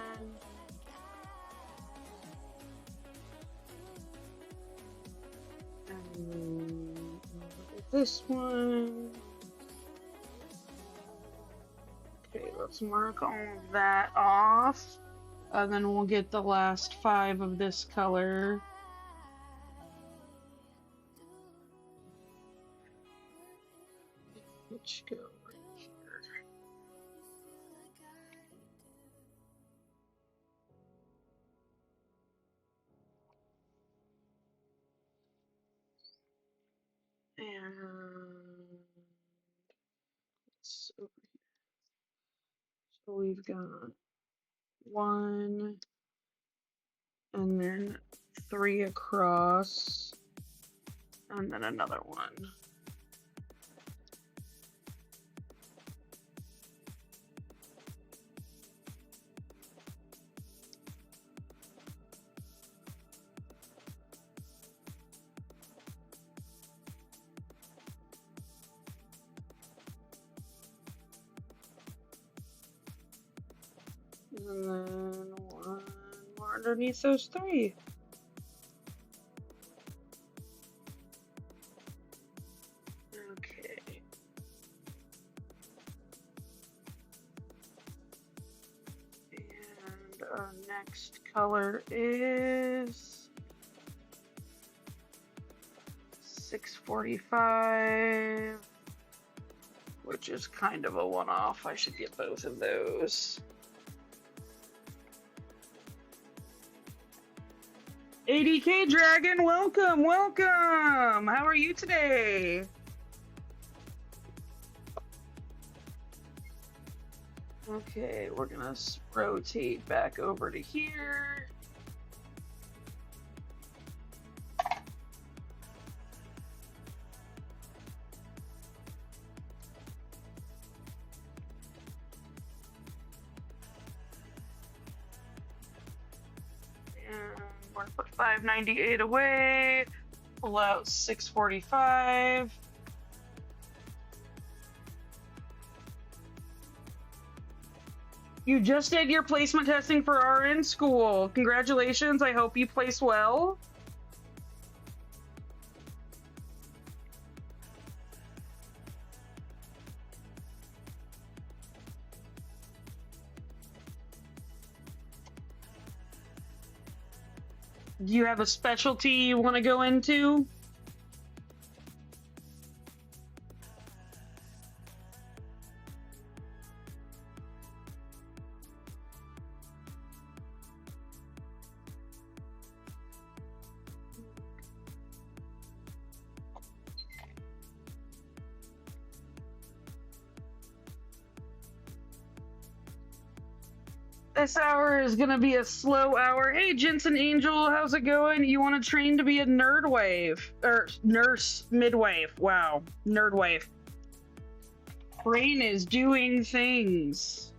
And this one. Okay, let's mark all of that off. And then we'll get the last 5 of this color. Which go right here. So we've got 1 and then 3 across and then another 1. And then 1 more underneath those 3. Okay. And our next color is 645, which is kind of a one-off. I should get both of those. ADK Dragon, welcome, welcome. How are you today? Okay, we're gonna rotate back over to here. We're gonna put 598 away, pull out 645. You just did your placement testing for RN school. Congratulations, I hope you place well. Do you have a specialty you want to go into? This hour is gonna be a slow hour. Hey, Jensen Angel, how's it going? You want to train to be a nerd wave or nurse midwife? Wow, nerd wave. Brain is doing things.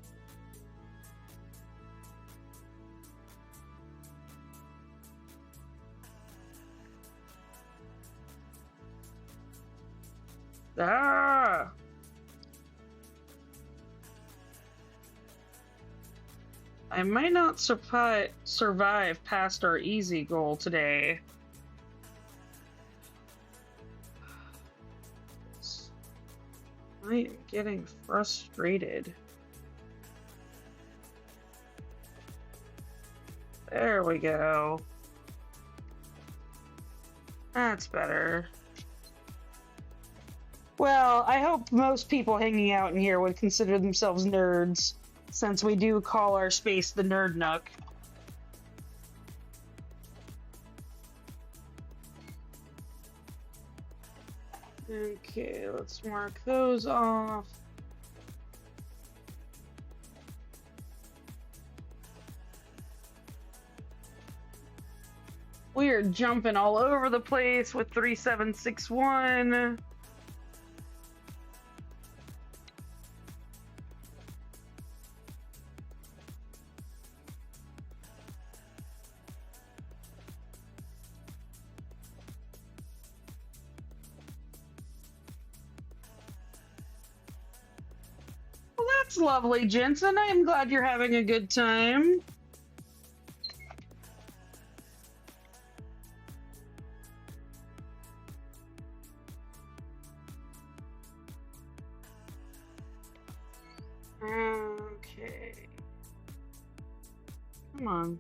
Ah. I might not survive past our easy goal today. I am getting frustrated. There we go. That's better. Well, I hope most people hanging out in here would consider themselves nerds, since we do call our space the Nerd Nook. Okay, let's mark those off. We are jumping all over the place with 3761. Well, that's lovely, Jensen. I am glad you're having a good time. Okay. Come on.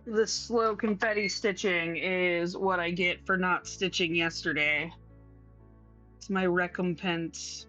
The slow confetti stitching is what I get for not stitching yesterday. It's my recompense.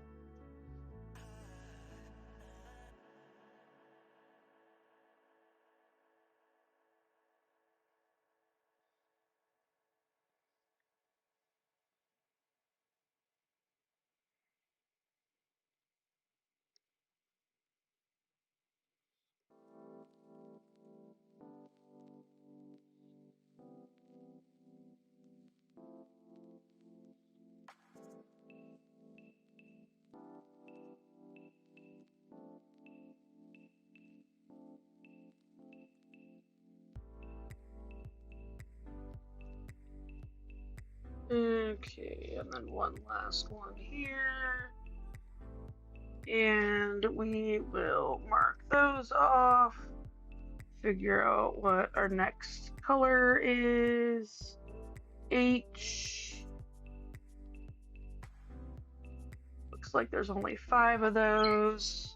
Okay, and then one last one here. And we will mark those off. Figure out what our next color is. H. Looks like there's only 5 of those.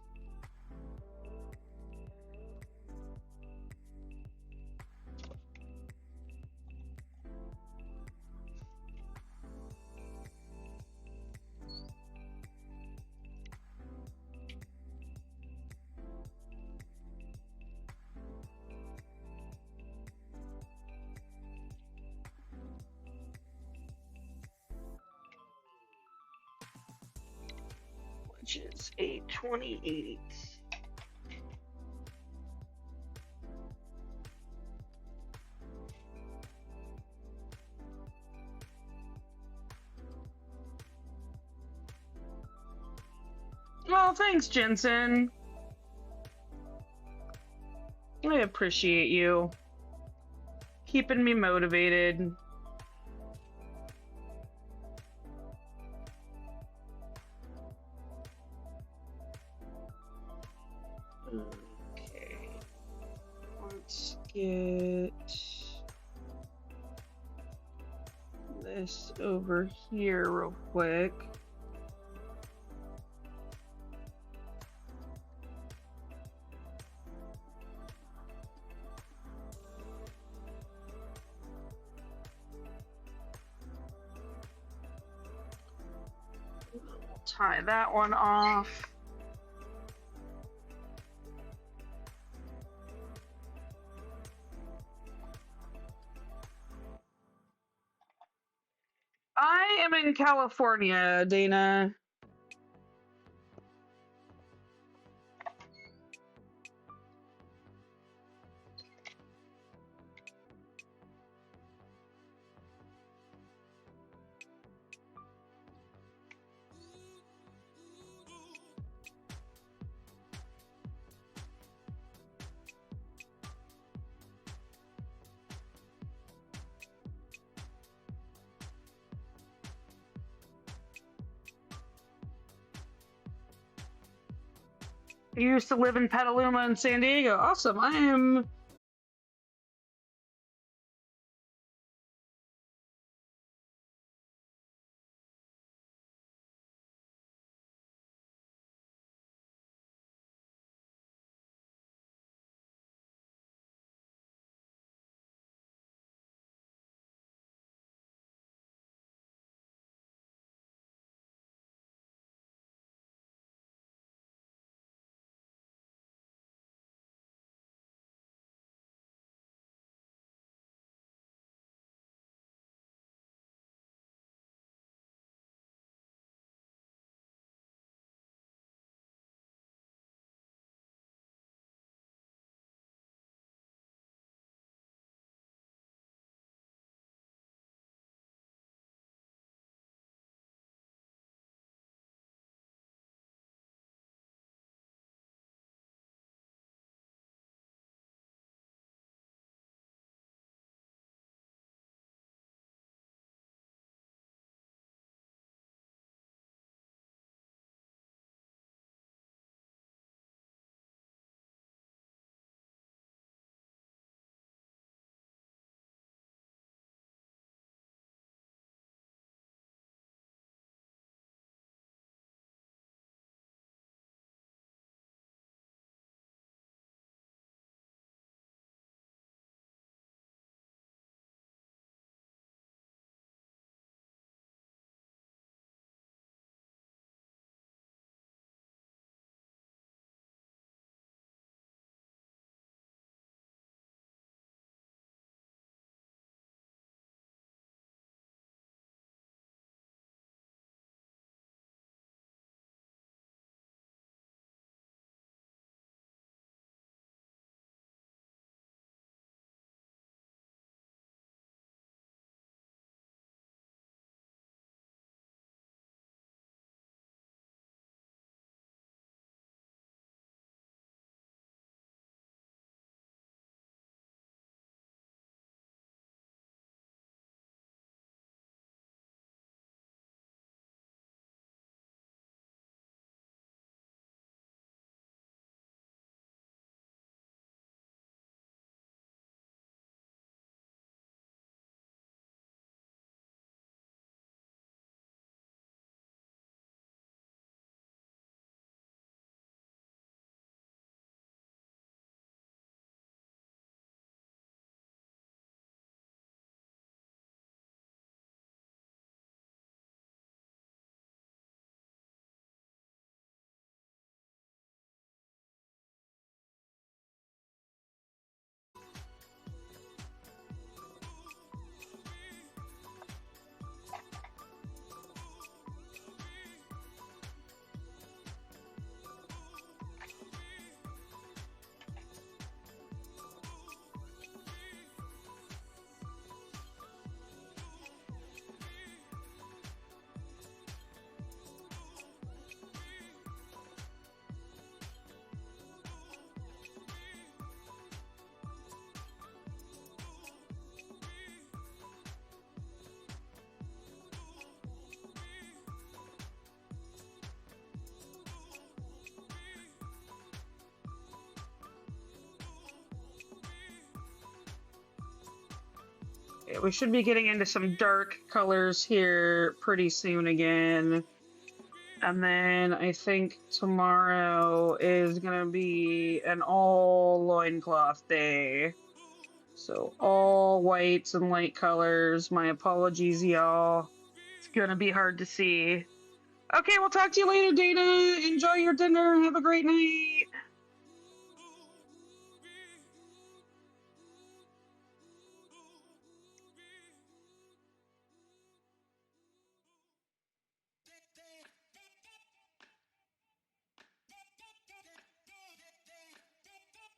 Which is 828. Well, thanks, Jensen. I appreciate you keeping me motivated. Okay, let's get this over here real quick. Tie that one off. I am in California, Dana. You used to live in Petaluma in San Diego. Awesome. I am Yeah, we should be getting into some dark colors here pretty soon again. And then I think tomorrow is gonna be an all loincloth day. So all whites and light colors. My apologies, y'all. It's gonna be hard to see. Okay, we'll talk to you later, Dana. Enjoy your dinner. Have a great night.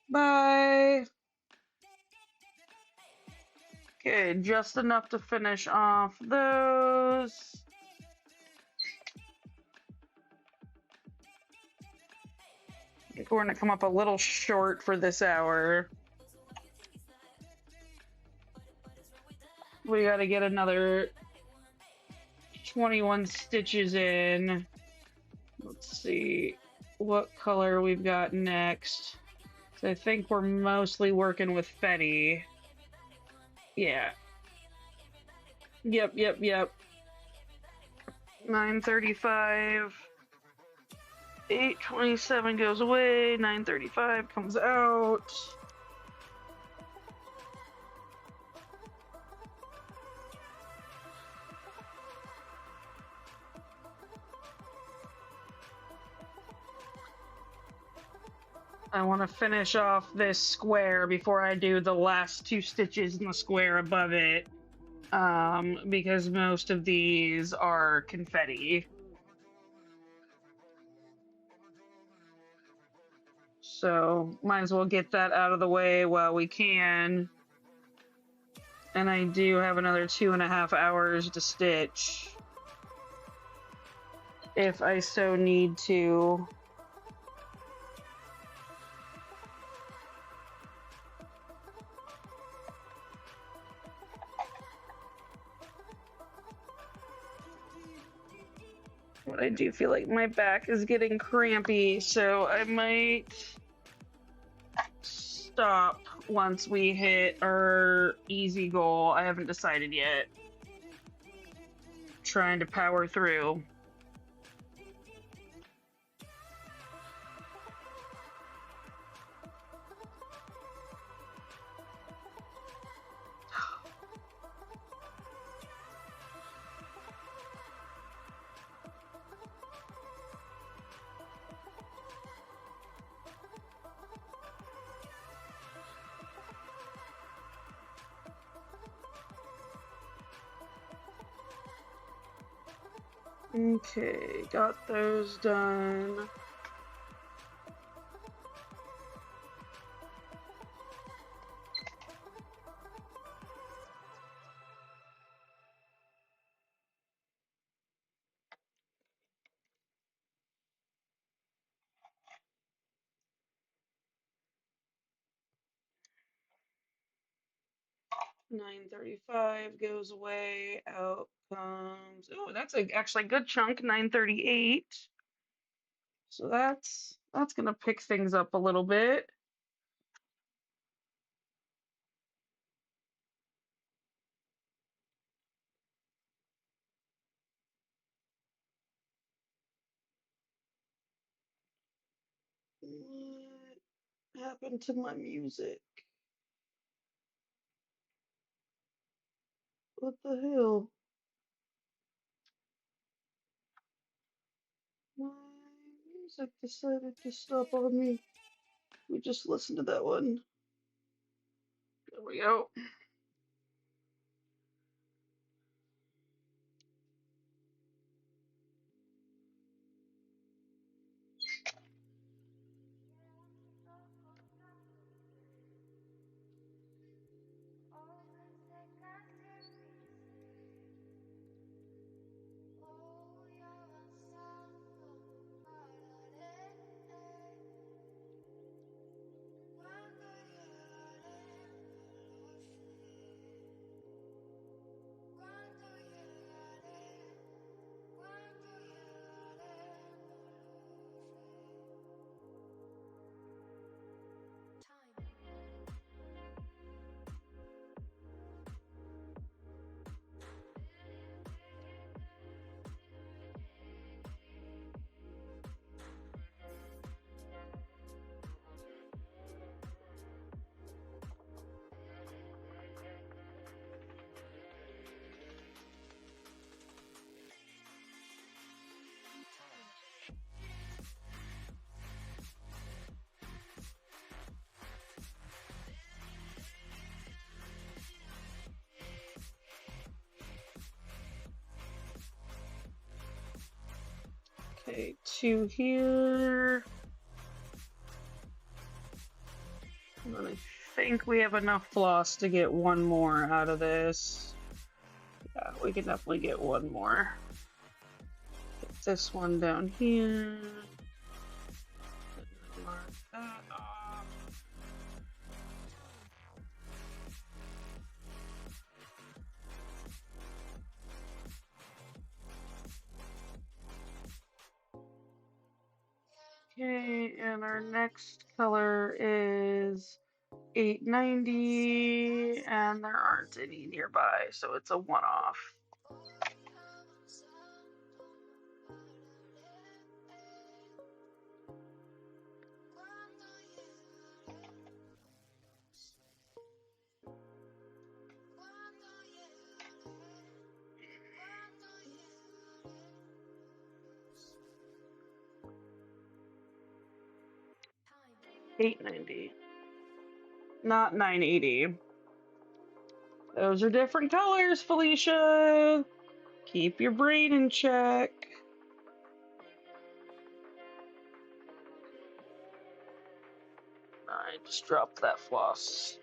Bye. Okay, just enough to finish off those. I think we're gonna come up a little short for this hour. We gotta get another 21 stitches in. Let's see what color we've got next. So I think we're mostly working with Fetty. Yeah. Yep. 935. 827 goes away. 935 comes out. I want to finish off this square before I do the last 2 stitches in the square above it, because most of these are confetti. So might as well get that out of the way while we can. And I do have another 2.5 hours to stitch if I so need to. But I do feel like my back is getting crampy, so I might stop once we hit our easy goal. I haven't decided yet. Trying to power through. Okay, got those done. $9.35 goes away. Out comes. Oh, that's actually a good chunk. $9.38. So that's gonna pick things up a little bit. What happened to my music? What the hell? My music decided to stop on me. We just listened to that one. There we go. 2 here. And then I think we have enough floss to get 1 more out of this. Yeah, we can definitely get 1 more. Get this one down here. Mark that off. Okay, and our next color is 890, and there aren't any nearby, so it's a one-off. $8.90, not $9.80. Those are different colors, Felicia. Keep your brain in check. I just dropped that floss.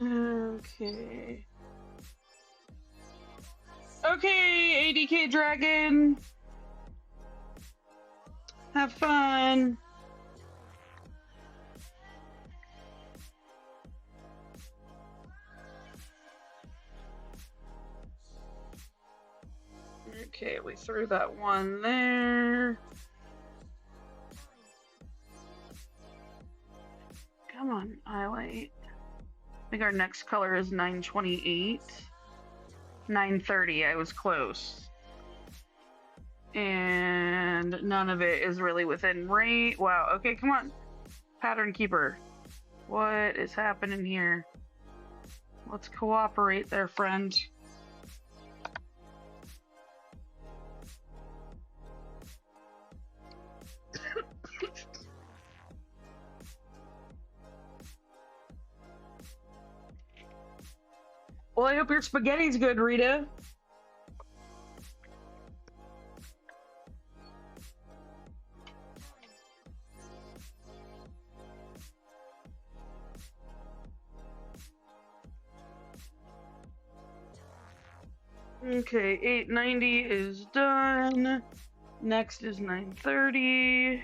Okay. Okay, ADK Dragon. Have fun. Okay, we threw that one there. Come on, highlight. I think our next color is 928. 930, I was close. And none of it is really within range. Wow, okay, come on. Pattern Keeper. What is happening here? Let's cooperate there, friend. Well, I hope your spaghetti's good, Rita. Okay, 890 is done. Next is 930.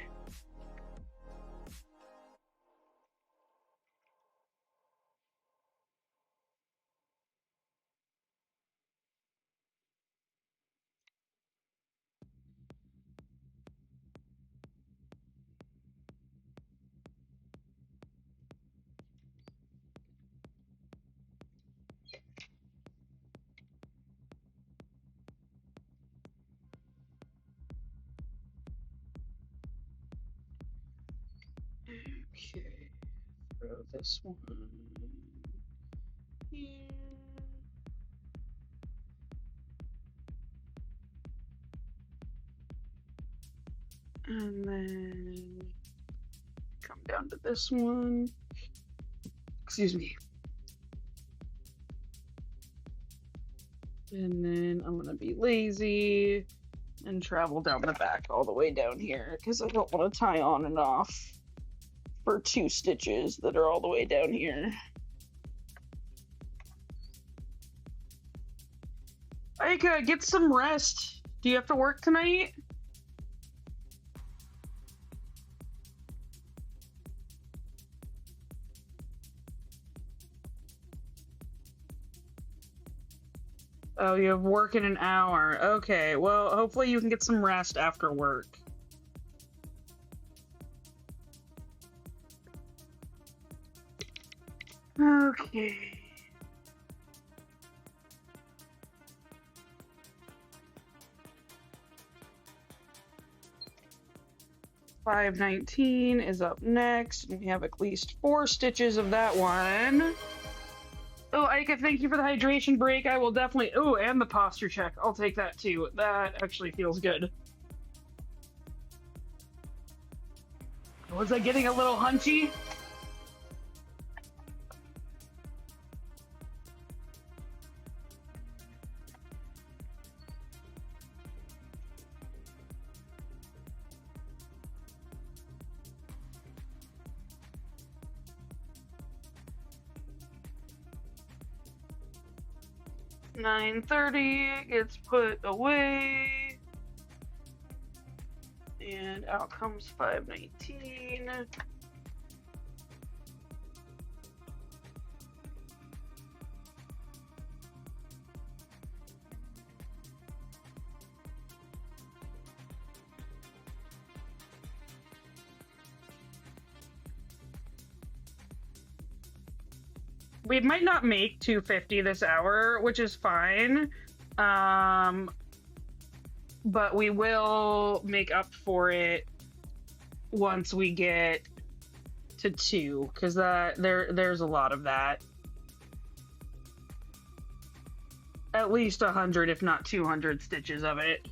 Okay, throw this one here. And then come down to this one. Excuse me. And then I'm gonna be lazy and travel down the back all the way down here because I don't want to tie on and off for 2 stitches that are all the way down here. Aika, get some rest. Do you have to work tonight? Oh, you have work in an hour. Okay, well, hopefully you can get some rest after work. Okay. 519 is up next, and we have at least 4 stitches of that one. Oh, Aika, thank you for the hydration break. I will definitely... Oh, and the posture check. I'll take that too. That actually feels good. Was I getting a little hunchy? $9.30 gets put away, and out comes $5.19. We might not make 250 this hour, which is fine. But we will make up for it once we get to 2, because there's a lot of that. At least 100, if not 200 stitches of it.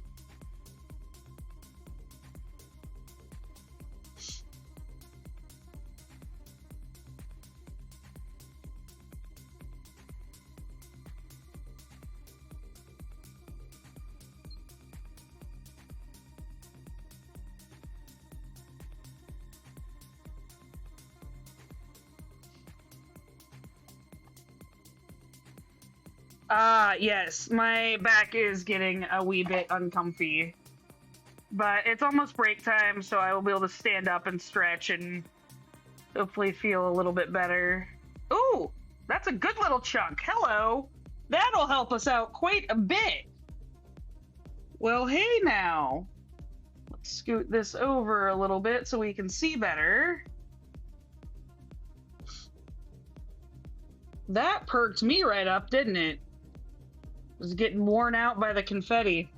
Yes, my back is getting a wee bit uncomfy. But it's almost break time, so I will be able to stand up and stretch and hopefully feel a little bit better. Ooh, that's a good little chunk. Hello. That'll help us out quite a bit. Well, hey now. Let's scoot this over a little bit so we can see better. That perked me right up, didn't it? Was getting worn out by the confetti.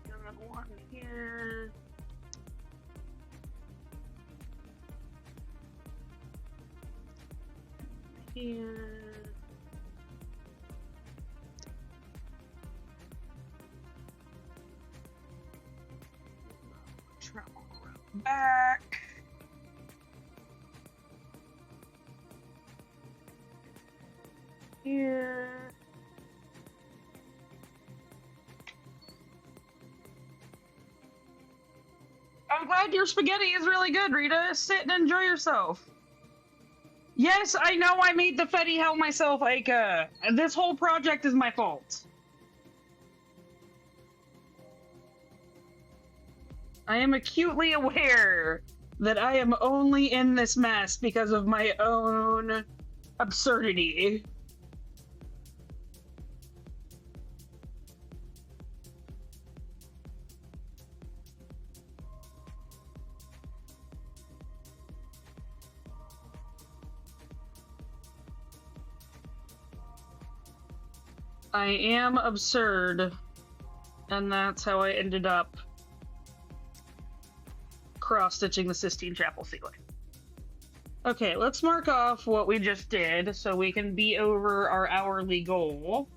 Another one here. Here. Travel around back. Here. I'm glad your spaghetti is really good, Rita. Sit and enjoy yourself. Yes, I know I made the Fetty hell myself, Aika. This whole project is my fault. I am acutely aware that I am only in this mess because of my own absurdity. I am absurd, and that's how I ended up cross-stitching the Sistine Chapel ceiling. Okay, let's mark off what we just did so we can be over our hourly goal.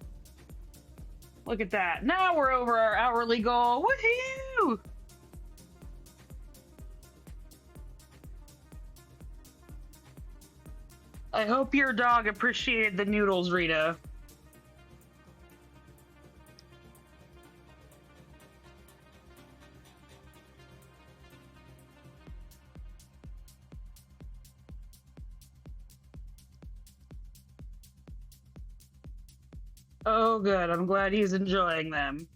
Look at that. Now we're over our hourly goal. Woohoo! I hope your dog appreciated the noodles, Rita. Oh, good. I'm glad he's enjoying them.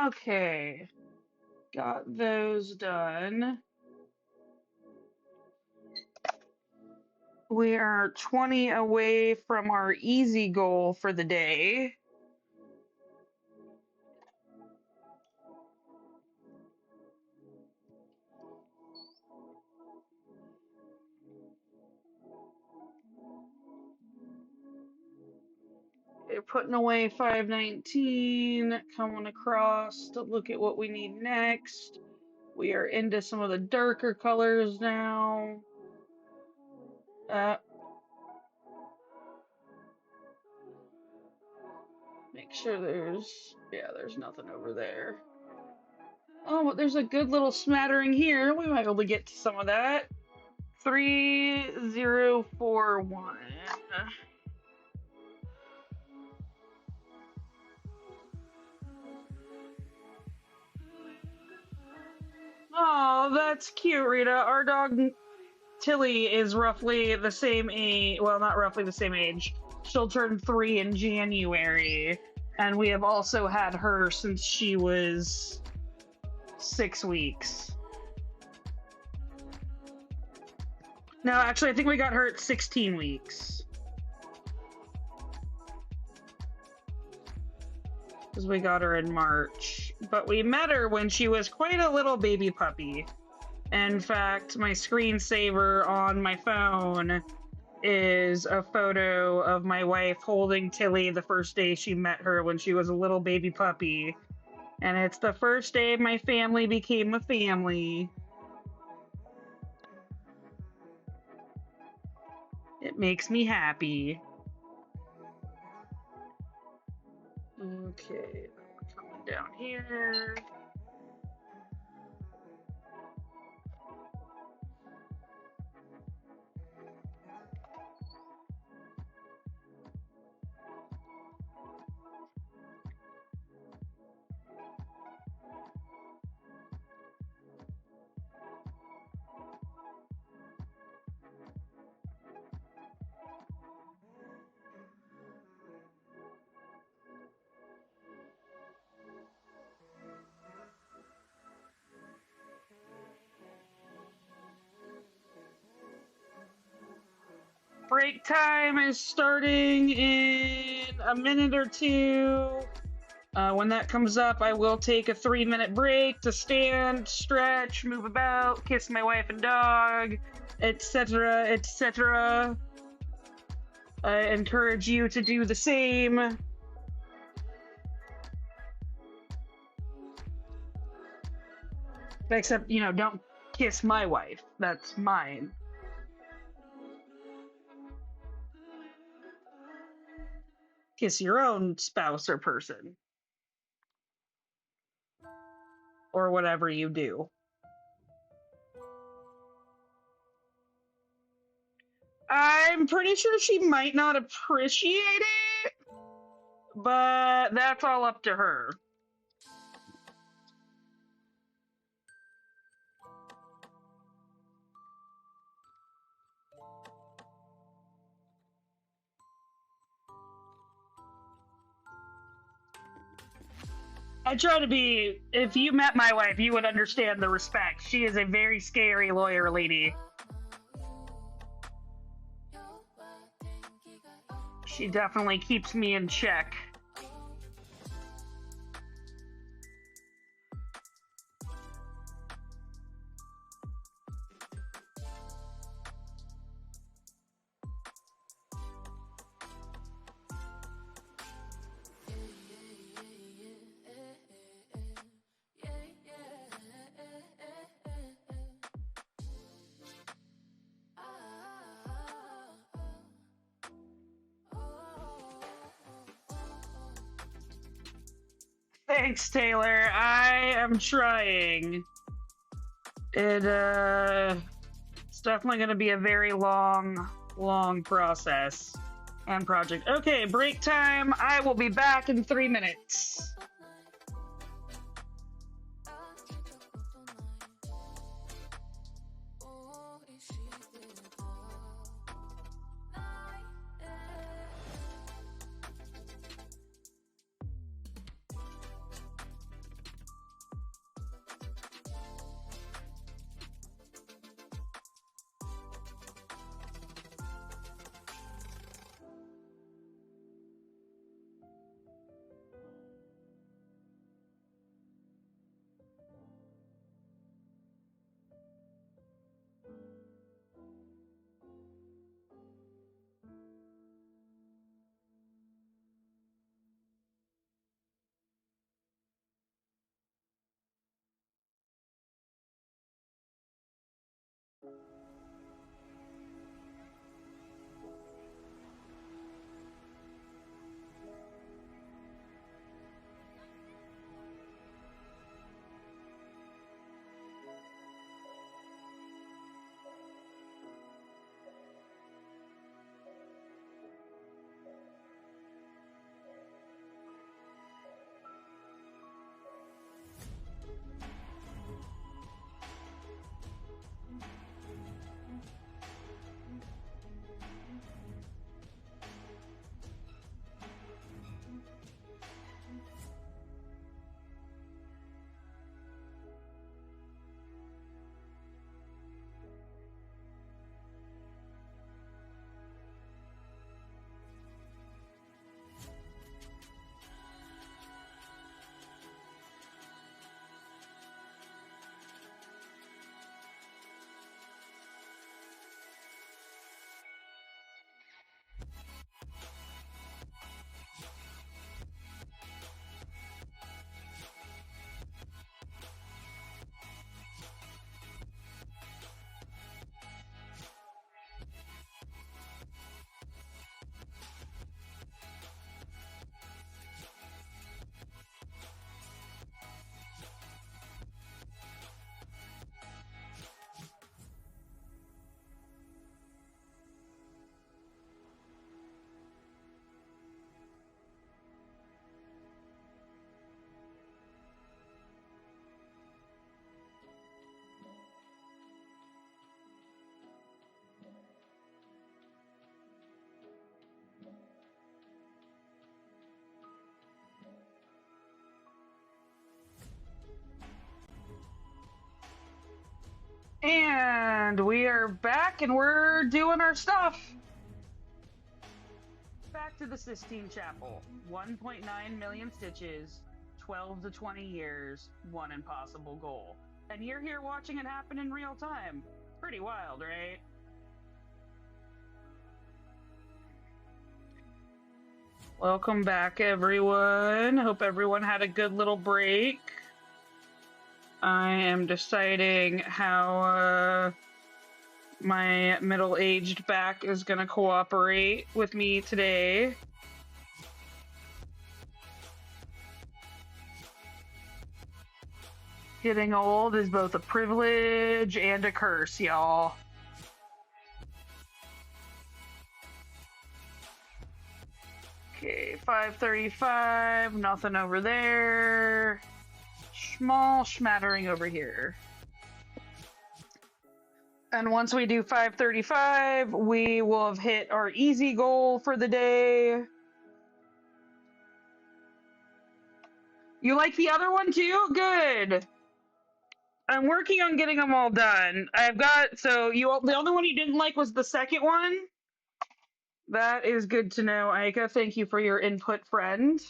Okay, got those done. We are 20 away from our easy goal for the day. We're putting away 519, coming across to look at what we need next. We are into some of the darker colors now. Make sure there's nothing over there. Oh, but there's a good little smattering here. We might be able to get to some of that. 3041. Oh, that's cute, Rita. Our dog Tilly is roughly the same age. Well, not roughly the same age. She'll turn 3 in January. And we have also had her since she was 6 weeks. No, actually, I think we got her at 16 weeks. Because we got her in March. But we met her when she was quite a little baby puppy. In fact, my screensaver on my phone is a photo of my wife holding Tilly the first day she met her when she was a little baby puppy. And it's the first day my family became a family. It makes me happy. Okay, coming down here. Break time is starting in a minute or two. When that comes up, I will take a 3-minute break to stand, stretch, move about, kiss my wife and dog, etc., etc. I encourage you to do the same. Except, don't kiss my wife. That's mine. Kiss your own spouse or person. Or whatever you do. I'm pretty sure she might not appreciate it, but that's all up to her. I try to be, if you met my wife, you would understand the respect. She is a very scary lawyer lady. She definitely keeps me in check. Thanks, Taylor. I am trying. It's definitely going to be a very long process and project. Okay, break time. I will be back in 3 minutes. And we are back and we're doing our stuff. Back to the Sistine Chapel. 1.9 million stitches, 12 to 20 years, one impossible goal. And you're here watching it happen in real time. Pretty wild, right? Welcome back, everyone. Hope everyone had a good little break. I am deciding how my middle-aged back is going to cooperate with me today. Getting old is both a privilege and a curse, y'all. Okay, 535, nothing over there. Small smattering over here. And once we do 535, we will have hit our easy goal for the day. You like the other one too? Good. I'm working on getting them all done. The only one you didn't like was the second one? That is good to know, Aika. Thank you for your input, friend.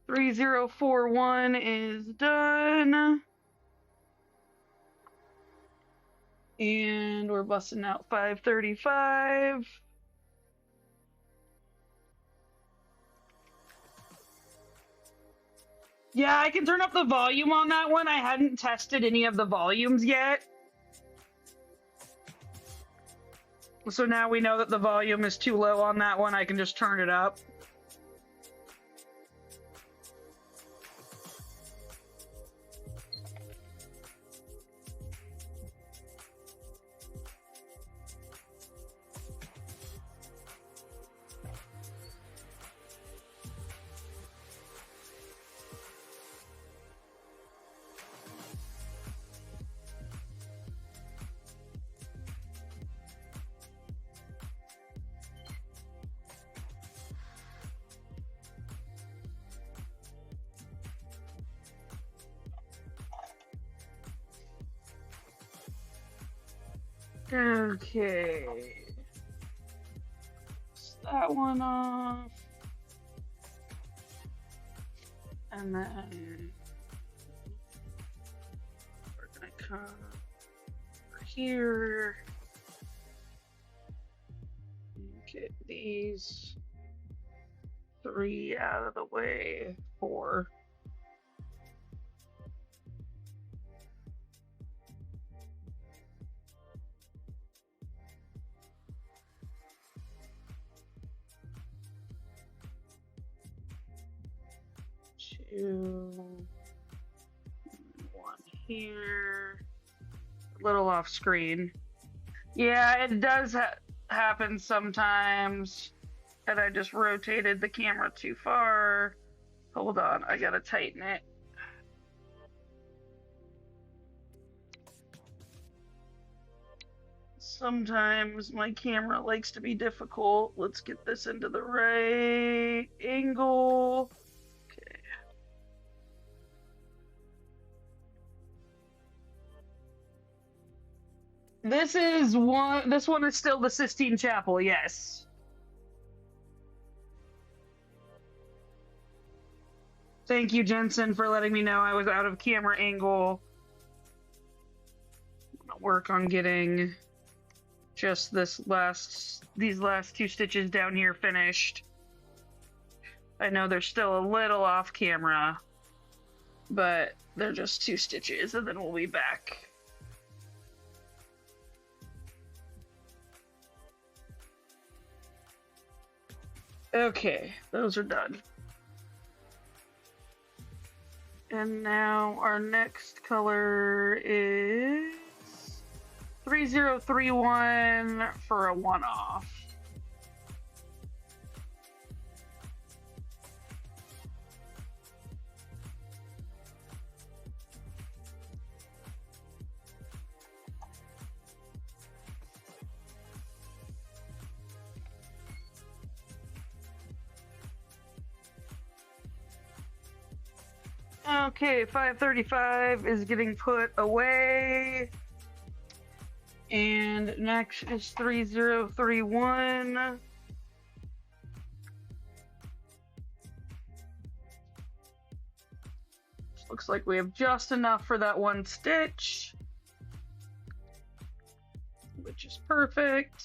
3041 is done. And we're busting out 535. Yeah, I can turn up the volume on that one. I hadn't tested any of the volumes yet. So now we know that the volume is too low on that one. I can just turn it up. Okay. That one off. And then we're gonna come over here. Get these 3 out of the way. 4. Two, 1 here. A little off screen. Yeah, it does happen sometimes. And I just rotated the camera too far. Hold on, I gotta tighten it. Sometimes my camera likes to be difficult. Let's get this into the right angle. Okay. This one is still the Sistine Chapel, yes. Thank you, Jensen, for letting me know I was out of camera angle. I'm gonna work on getting just these last 2 stitches down here finished. I know they're still a little off camera, but they're just 2 stitches and then we'll be back. Okay, those are done. And now our next color is 3031 for a 1-off. Okay, 535 is getting put away. And next is 3031. Looks like we have just enough for that one stitch, which is perfect.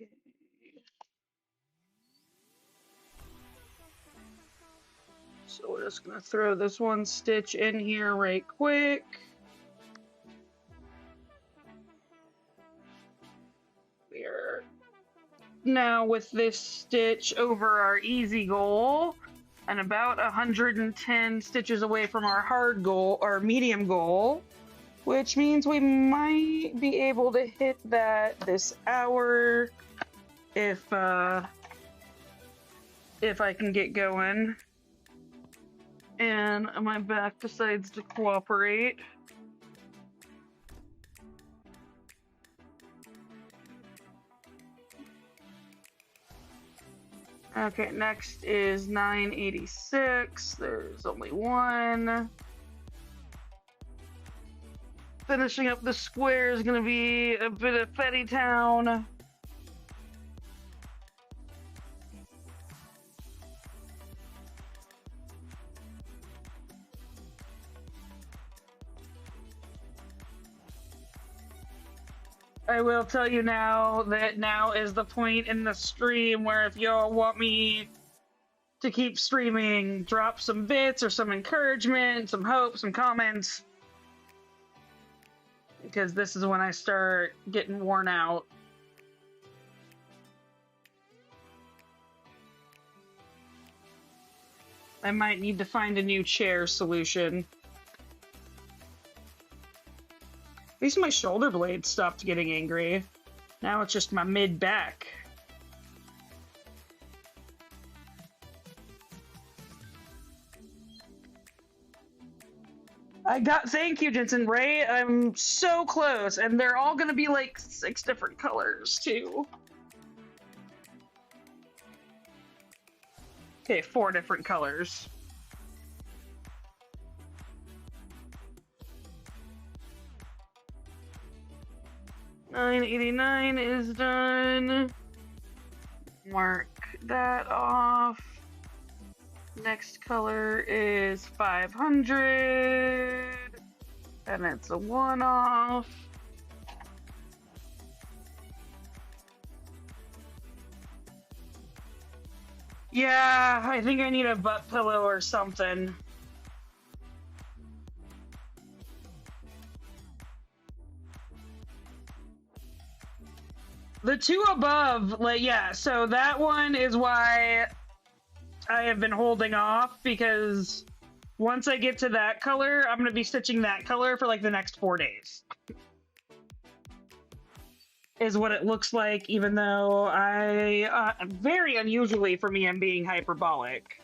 Okay. So we're just gonna throw this one stitch in here right quick. We're now with this stitch over our easy goal and about 110 stitches away from our hard goal, our medium goal, which means we might be able to hit that this hour if I can get going. And my back decides to cooperate. Okay, next is 986. There's only one. Finishing up the square is going to be a bit of Fetty Town. I will tell you now that now is the point in the stream where if y'all want me to keep streaming, drop some bits or some encouragement, some hope, some comments. Because this is when I start getting worn out. I might need to find a new chair solution. At least my shoulder blade stopped getting angry. Now it's just my mid-back. Thank you, Jensen Ray. I'm so close, and they're all gonna be like 6 different colors, too. Okay, 4 different colors. $9.89 is done. Mark that off. Next color is 500, and it's a one-off. Yeah, I think I need a butt pillow or something. The 2 above, like, yeah, so that one is why I have been holding off, because once I get to that color, I'm going to be stitching that color for like the next 4 days. Is what it looks like, even though very unusually for me, I'm being hyperbolic.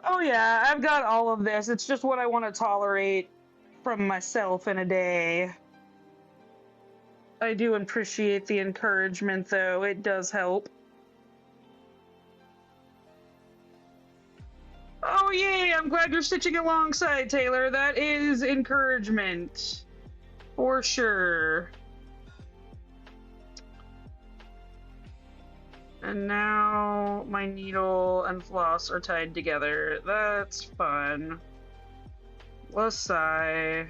Oh yeah, I've got all of this. It's just what I want to tolerate from myself in a day. I do appreciate the encouragement, though. It does help. Oh yay, I'm glad you're stitching alongside, Taylor. That is encouragement. For sure. And now my needle and floss are tied together. That's fun. Let's sigh.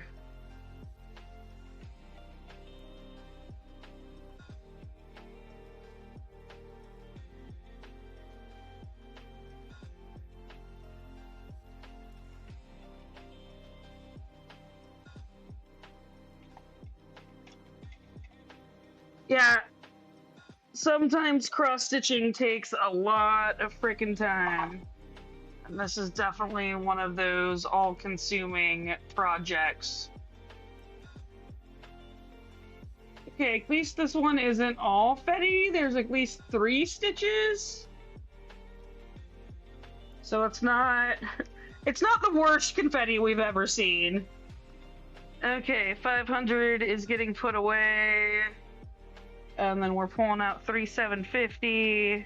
Yeah, sometimes cross-stitching takes a lot of freaking time. And this is definitely one of those all-consuming projects. Okay, at least this one isn't all fetty. There's at least 3 stitches. So it's not the worst confetti we've ever seen. Okay, 500 is getting put away. And then we're pulling out 3,750.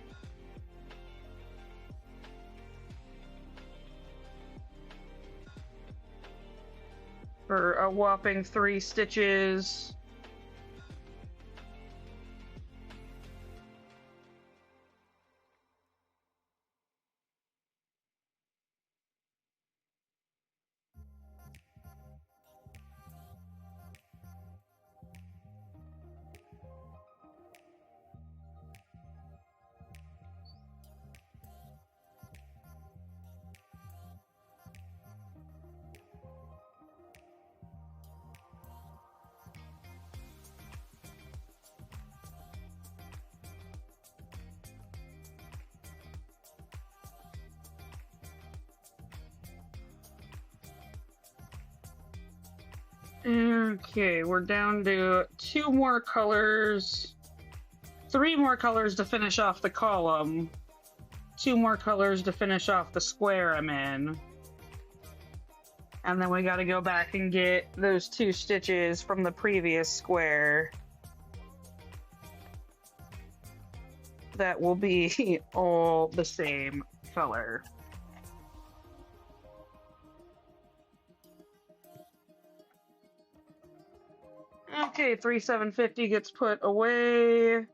For a whopping 3 stitches. Okay, we're down to 2 more colors. 3 more colors to finish off the column. 2 more colors to finish off the square I'm in. And then we gotta go back and get those 2 stitches from the previous square. That will be all the same color. Okay, 3,750 gets put away.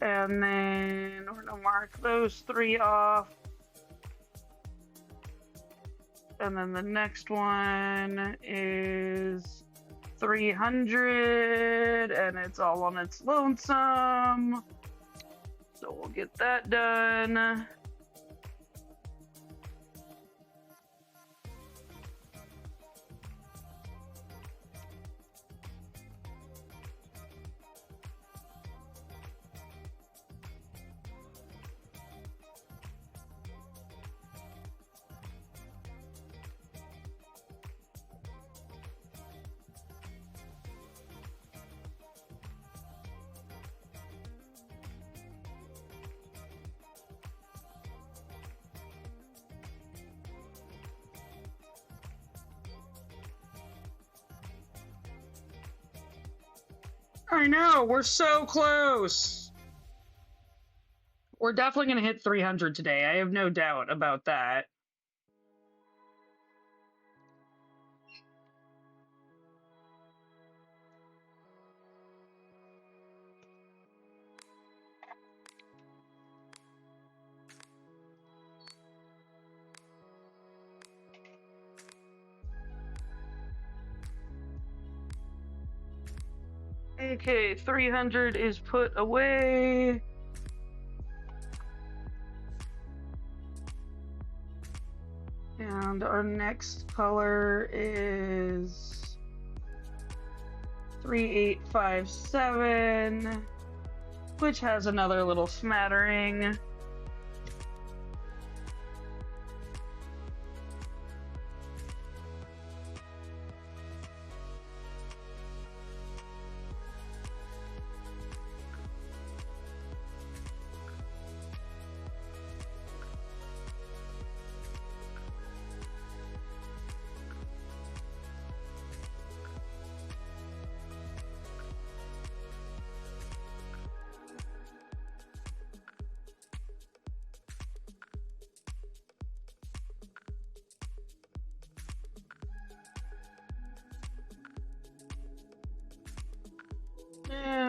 And then we're gonna mark those 3 off. And then the next one is 300, and it's all on its lonesome. So we'll get that done. I know, we're so close. We're definitely going to hit 300 today. I have no doubt about that. Okay, 300 is put away. And our next color is 3857, which has another little smattering.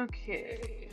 Okay.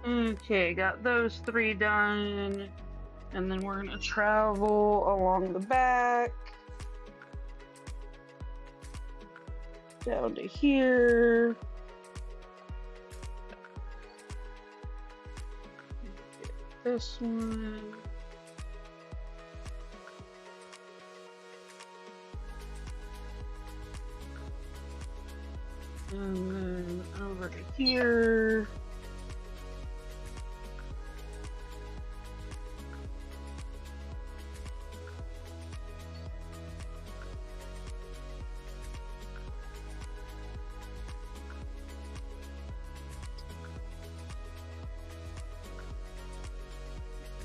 Okay, got those three done. And then we're gonna travel along the back. Down to here. Get this one. And then over to here.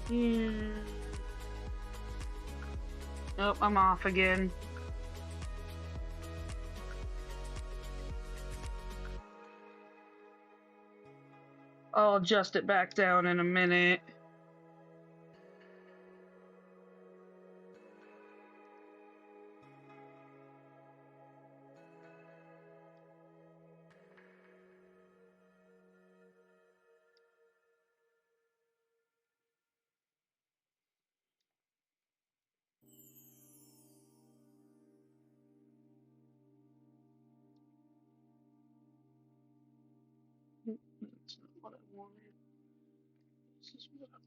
Here. Oh, I'm off again. I'll adjust it back down in a minute. That's not what I wanted. This is what I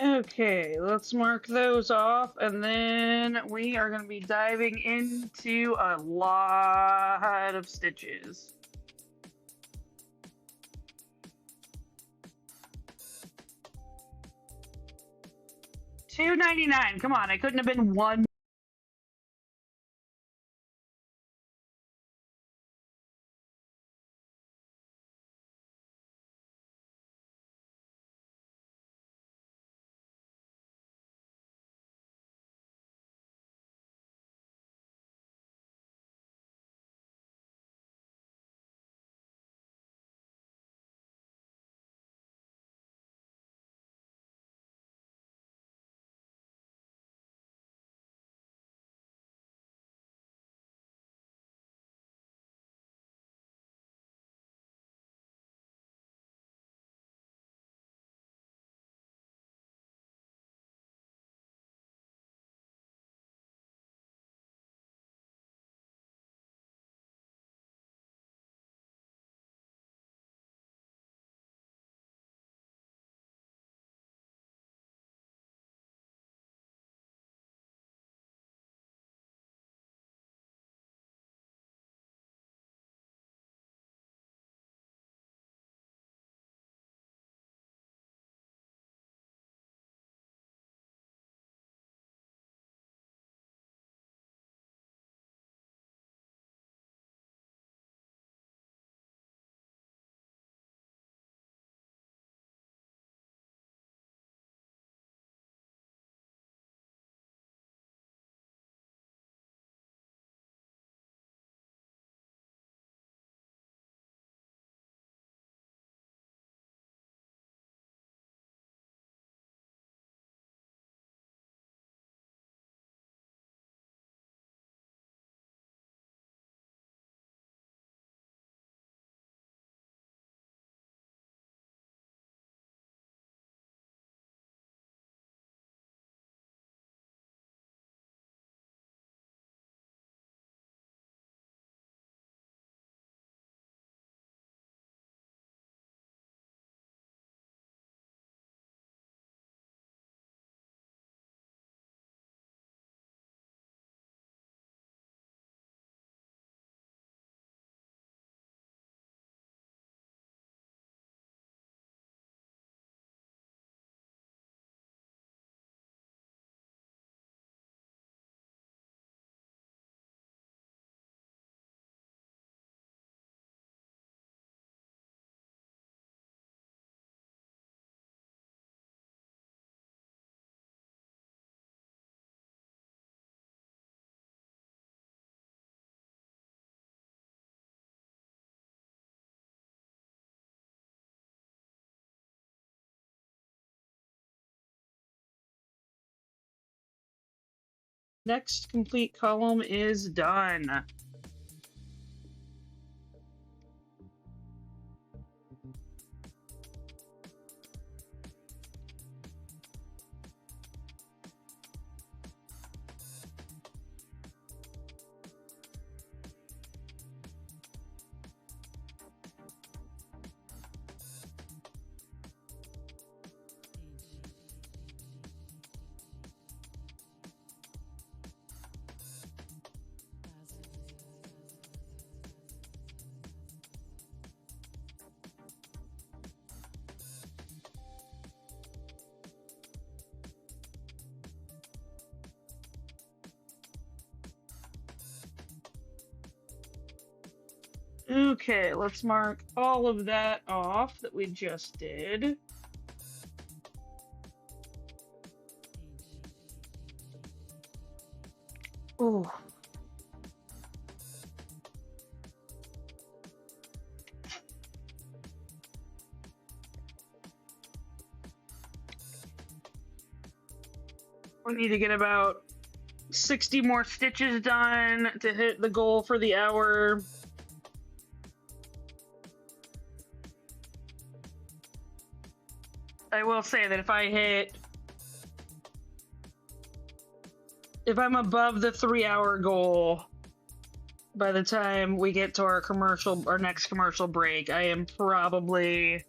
Okay, let's mark those off, and then we are going to be diving into a lot of stitches. $2.99. Come on, I couldn't have been one. next complete column is done. Okay, let's mark all of that off that we just did. Oh. We need to get about 60 more stitches done to hit the goal for the hour. I will say that if I'm above the 3-hour goal by the time we get to our next commercial break, I am probably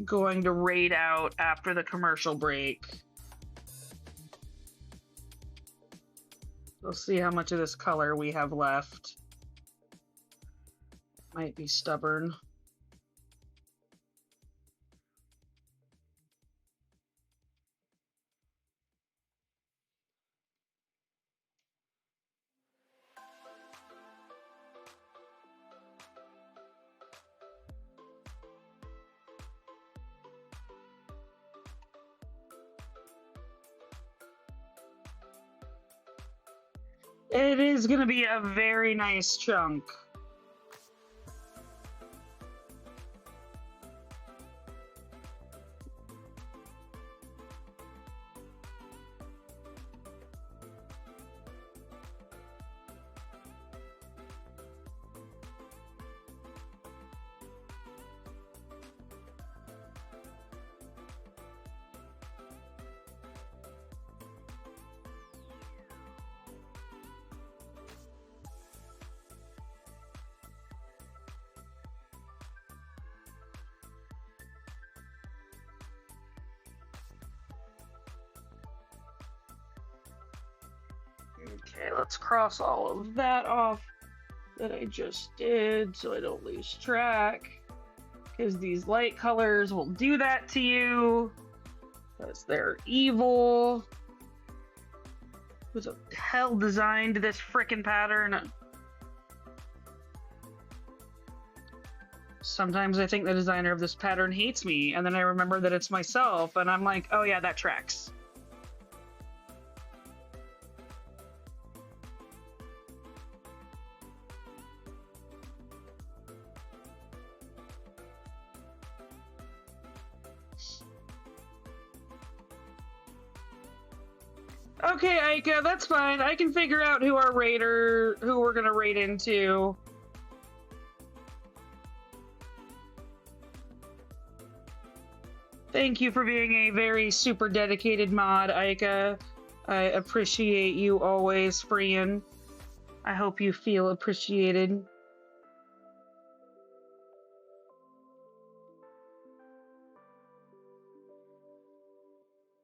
going to raid out after the commercial break. We'll see how much of this color we have left. Might be stubborn. It is going to be a very nice chunk. Okay, let's cross all of that off that I just did so I don't lose track. Because these light colors will do that to you. Because they're evil. Who the hell designed this frickin' pattern? Sometimes I think the designer of this pattern hates me, and then I remember that it's myself, and I'm like, oh yeah, that tracks. Okay, Aika, that's fine. I can figure out who we're gonna raid into. Thank you for being a very super dedicated mod, Aika. I appreciate you always, Frian. I hope you feel appreciated.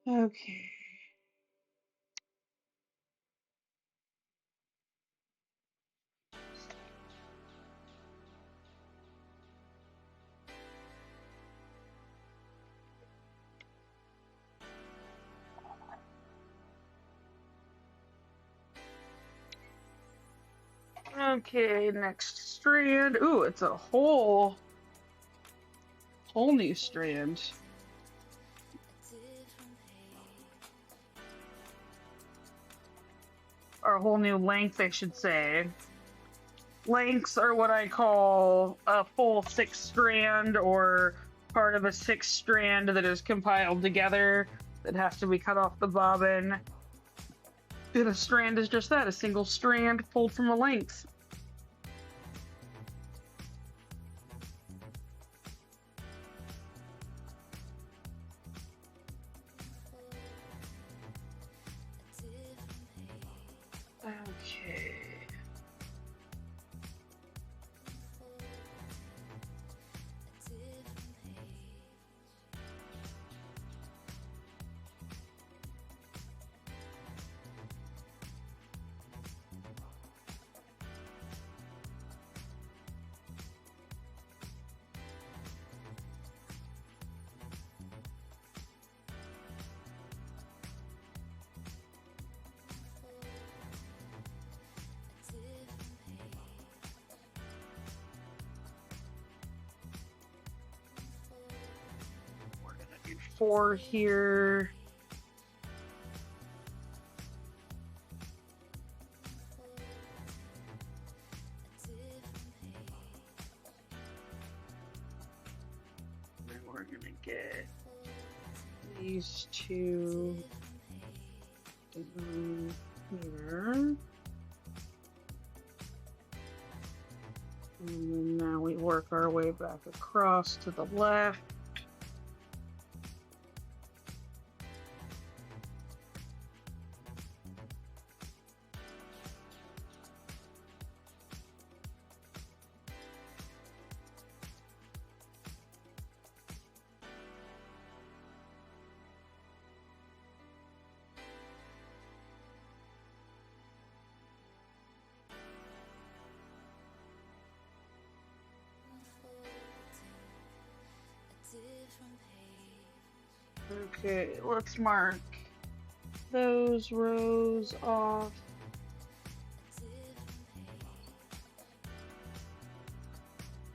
Okay. Okay, next strand. Ooh, it's a whole new strand. Or a whole new length, I should say. Lengths are what I call a full 6 strand or part of a 6 strand that is compiled together that has to be cut off the bobbin. And a strand is just that, a single strand pulled from a length. Okay. We're gonna do 4 here. Then we're gonna get these 2 down here. And then now we work our way back across to the left. Okay, let's mark those rows off.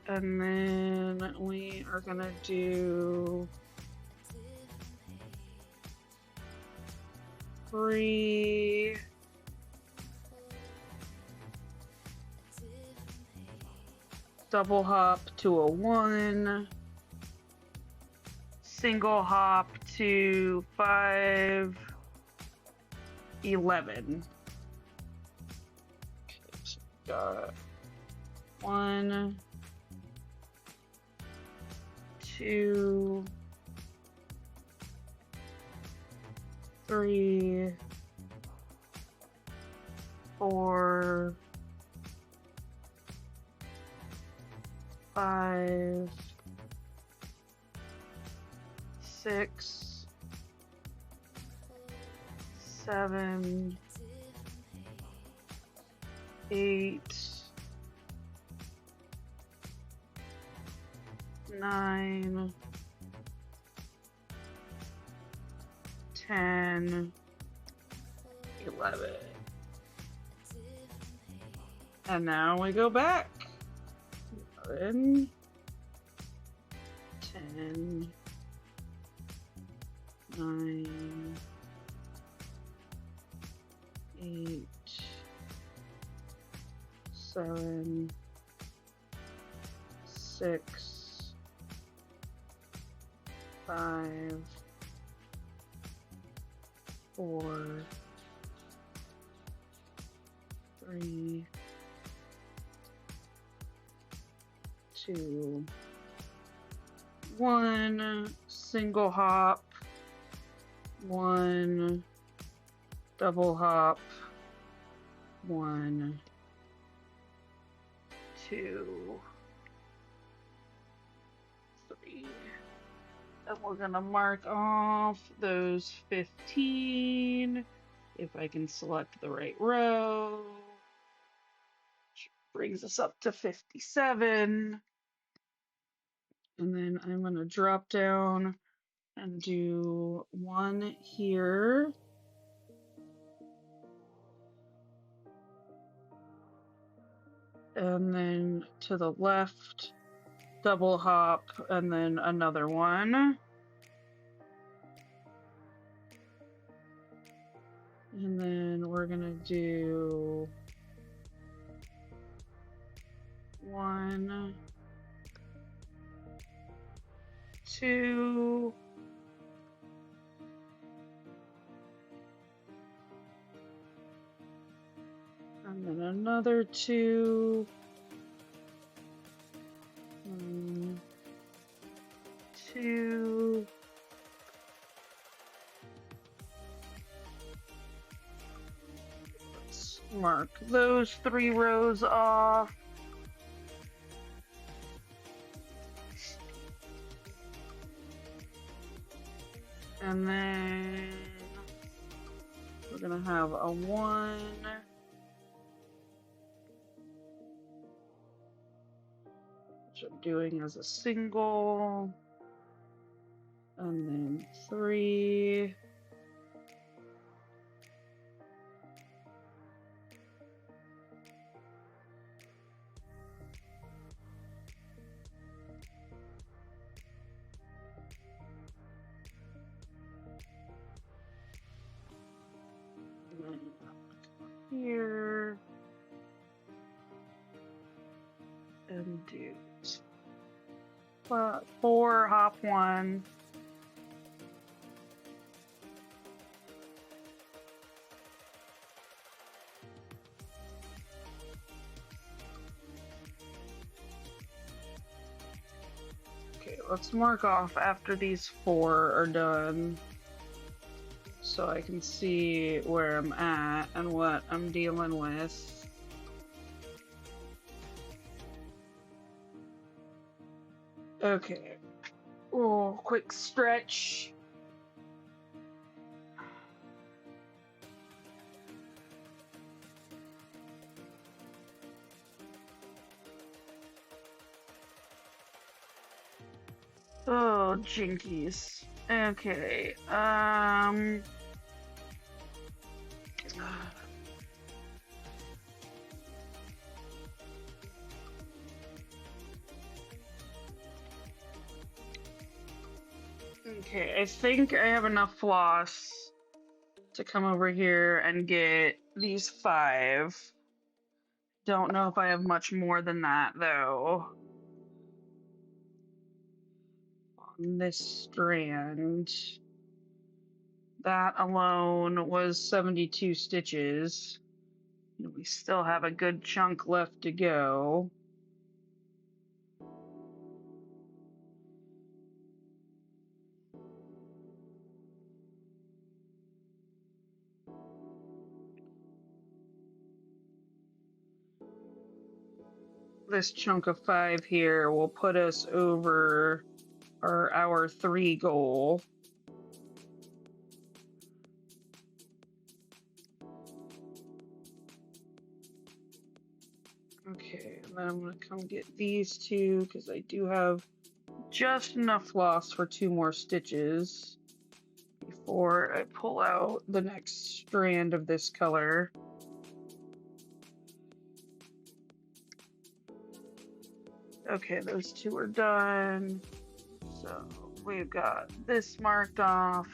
And then we are gonna do 3 double hop to a 1, single hop to 5, 11. Okay, so we got 1, 2, 3, 4, 5, 6, 7, 8, 9, 10, 11. And now we go back. 11, 10, 9, 8, 7, 6, 5, 4, 3, 2, 1, single hop, 1, double hop, 1, 2, 3. And we're gonna mark off those 15, if I can select the right row, which brings us up to 57. And then I'm gonna drop down and do 1 here. And then to the left, double hop, and then another 1. And then we're gonna do 1, 2, 3, And then another 2. 2. Let's mark those 3 rows off. And then we're gonna have a 1. Which I'm doing as a single. And then 3. Here and do 4 hop 1. Okay, let's mark off after these 4 are done, so I can see where I'm at and what I'm dealing with. Okay. Oh, quick stretch. Oh, jinkies. Okay. Okay, I think I have enough floss to come over here and get these 5. Don't know if I have much more than that, though. On this strand. That alone was 72 stitches. We still have a good chunk left to go. This chunk of 5 here will put us over our hour 3 goal. Okay, and then I'm going to come get these 2 because I do have just enough floss for 2 more stitches before I pull out the next strand of this color. Okay, those 2 are done. So we've got this marked off.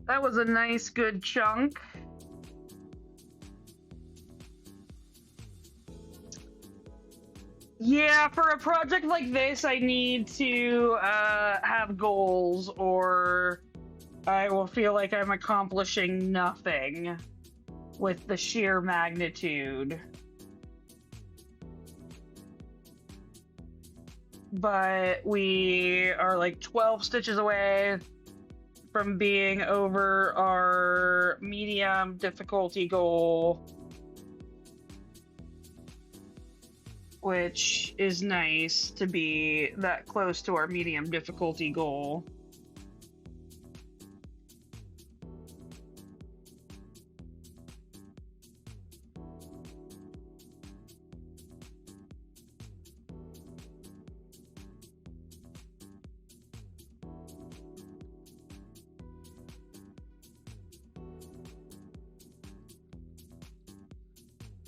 That was a nice, good chunk. Yeah, for a project like this, I need to have goals, or I will feel like I'm accomplishing nothing with the sheer magnitude. But we are like 12 stitches away from being over our medium difficulty goal, which is nice to be that close to our medium difficulty goal.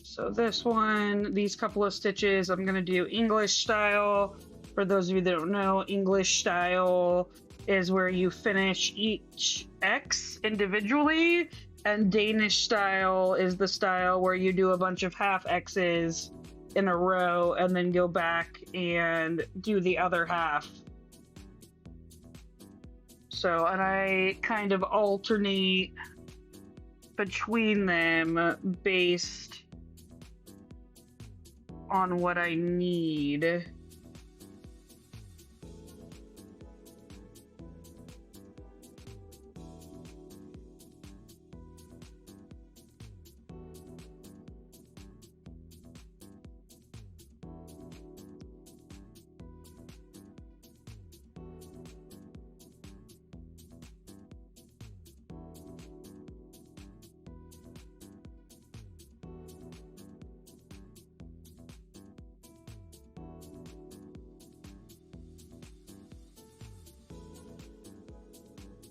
So this one, these couple of stitches, I'm going to do English style. For those of you that don't know, English style is where you finish each X individually And Danish style is the style where you do a bunch of half X's in a row and then go back and do the other half. So, and I kind of alternate between them based on what I need.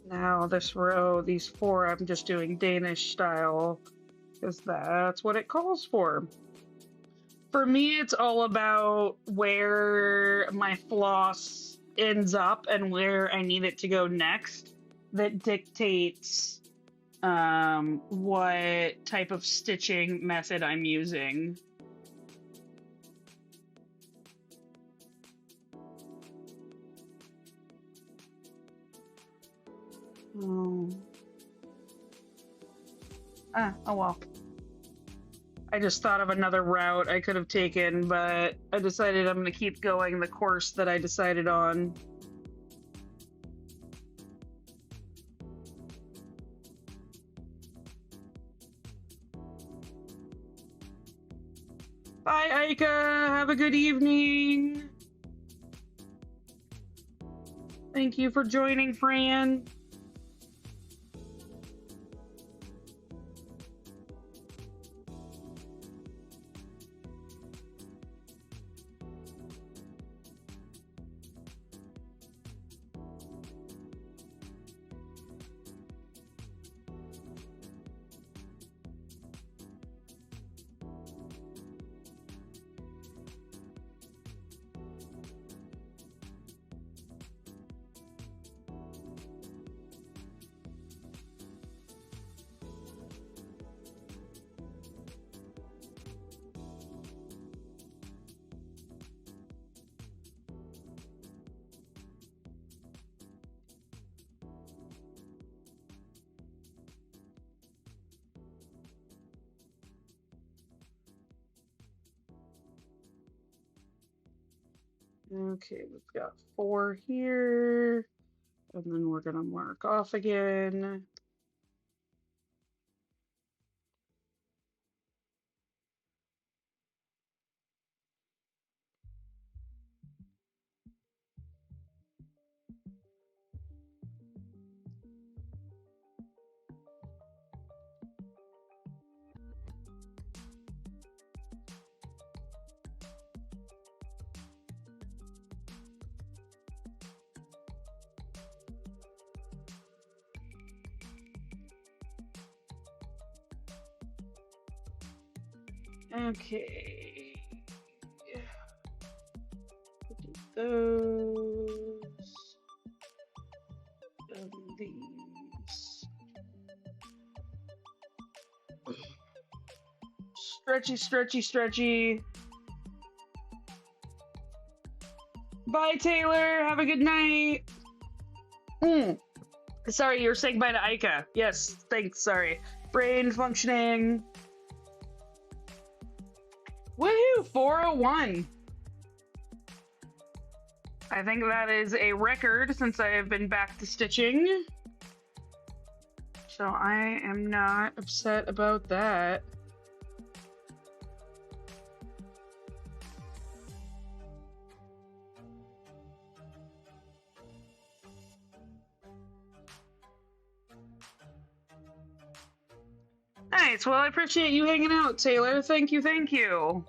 Now this row, these four, I'm just doing Danish style because that's what it calls for. For me, it's all about where my floss ends up and where I need it to go next that dictates what type of stitching method I'm using. Oh well. I just thought of another route I could have taken, but I decided I'm going to keep going the course that I decided on. Bye, Aika. Have a good evening. Thank you for joining, Fran. Okay, we've got 4 here, and then we're gonna mark off again. Okay. Those. And these. Stretchy, stretchy, stretchy. Bye, Taylor. Have a good night. Sorry, you're saying bye to Aika. Yes, thanks. Sorry. Brain functioning. Woohoo! 401. I think that is a record since I have been back to stitching. So I am not upset about that. Nice. Well, I appreciate you hanging out, Taylor. Thank you, thank you.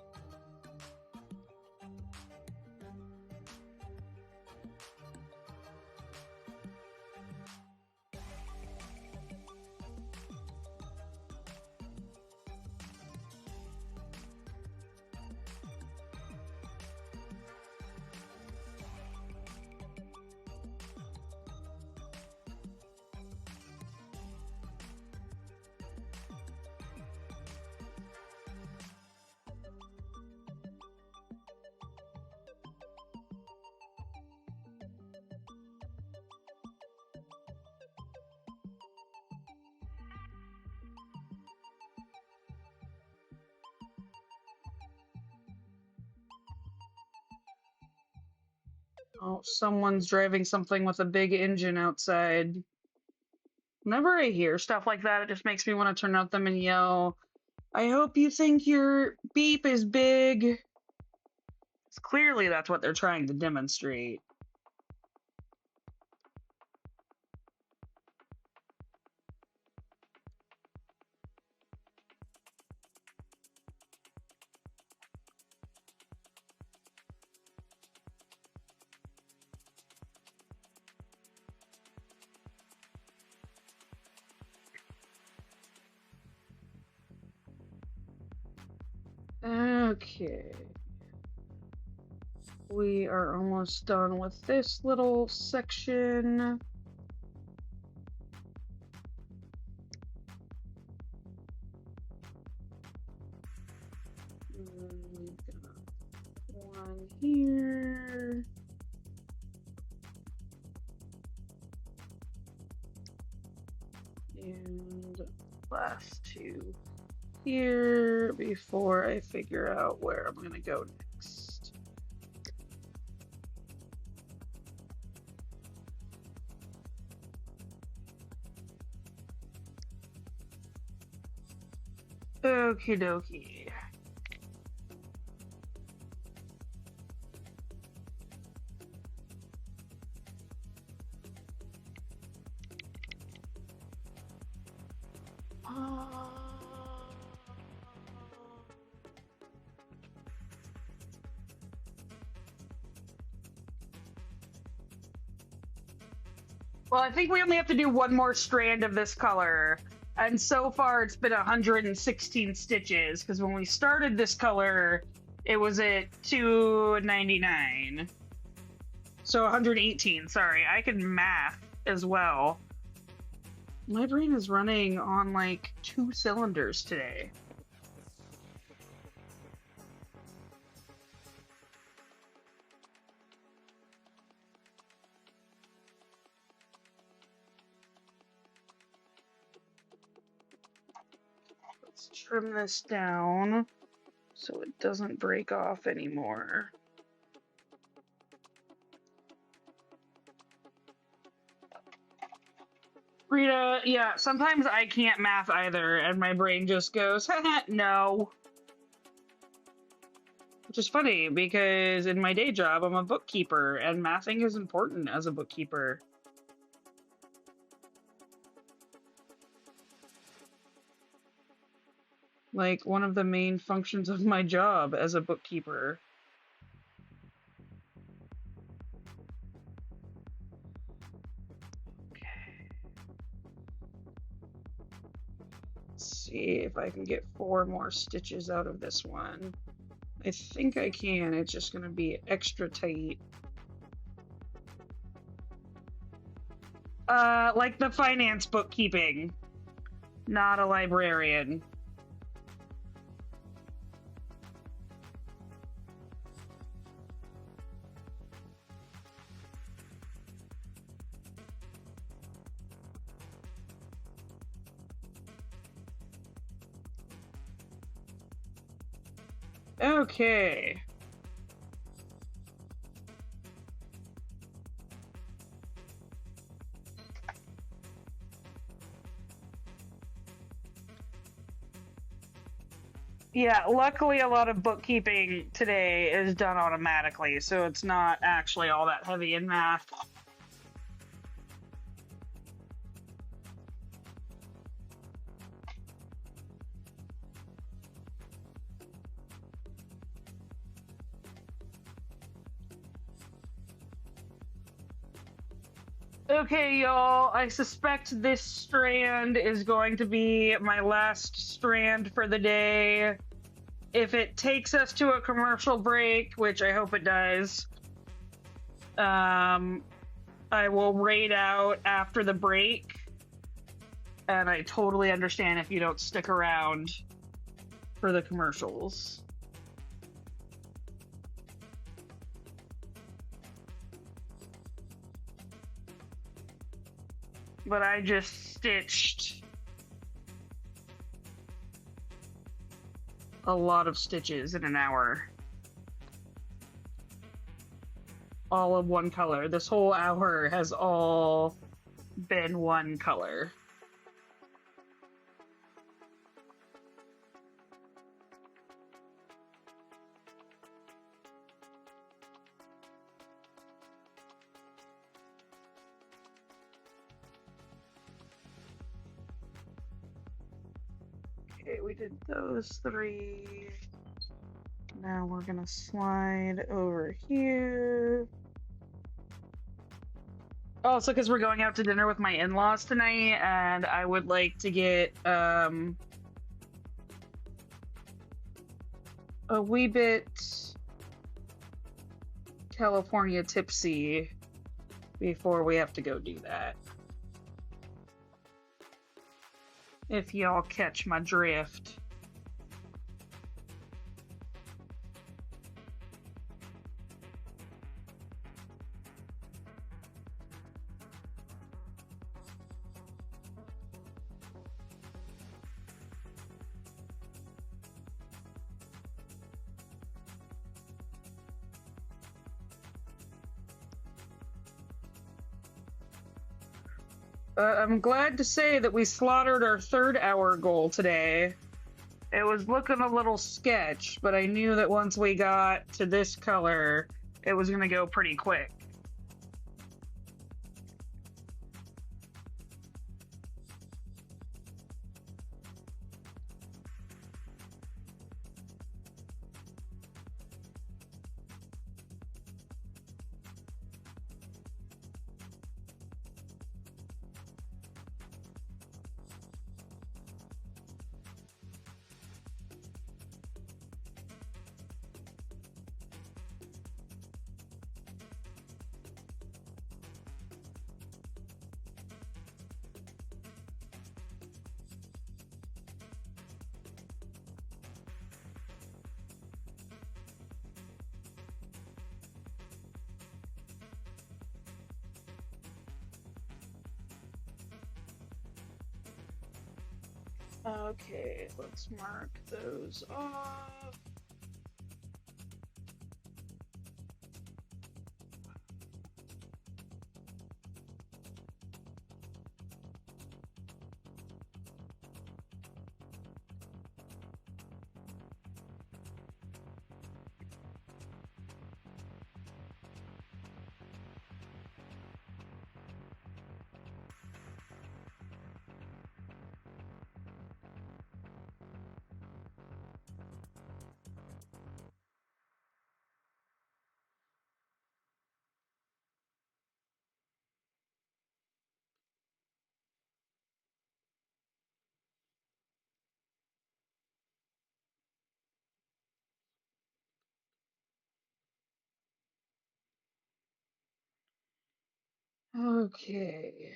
Oh, someone's driving something with a big engine outside. Whenever I hear stuff like that, it just makes me want to turn out them and yell, I hope you think your beep is big. 'Cause clearly that's what they're trying to demonstrate. Okay. We are almost done with this little section. One here. And last two here before I figure out where I'm gonna go next. Okie dokie. Well, I think we only have to do one more strand of this color. And so far it's been 116 stitches, because when we started this color, it was at 299. So 118, sorry. I can math as well. My brain is running on like 2 cylinders today. Let's trim this down so it doesn't break off anymore. Rita, yeah, sometimes I can't math either, and my brain just goes, no. Which is funny, because in my day job, I'm a bookkeeper, and mathing is important as a bookkeeper. Like, one of the main functions of my job as a bookkeeper. See if I can get 4 more stitches out of this one. I think I can, it's just gonna be extra tight. Like the finance bookkeeping, not a librarian. Okay. Yeah, luckily a lot of bookkeeping today is done automatically, so it's not actually all that heavy in math. Okay, y'all, I suspect this strand is going to be my last strand for the day. If it takes us to a commercial break, which I hope it does, I will raid out after the break. And I totally understand if you don't stick around for the commercials. But I just stitched a lot of stitches in an hour. all of one color. This whole hour has all been one color. Okay, we did those three. Now we're gonna slide over here. Also, because we're going out to dinner with my in-laws tonight, and I would like to get a wee bit California tipsy before we have to go do that. If y'all catch my drift. I'm glad to say that we slaughtered our 3rd hour goal today. It was looking a little sketch, but I knew that once we got to this color, it was going to go pretty quick. Okay, let's mark those off. Okay.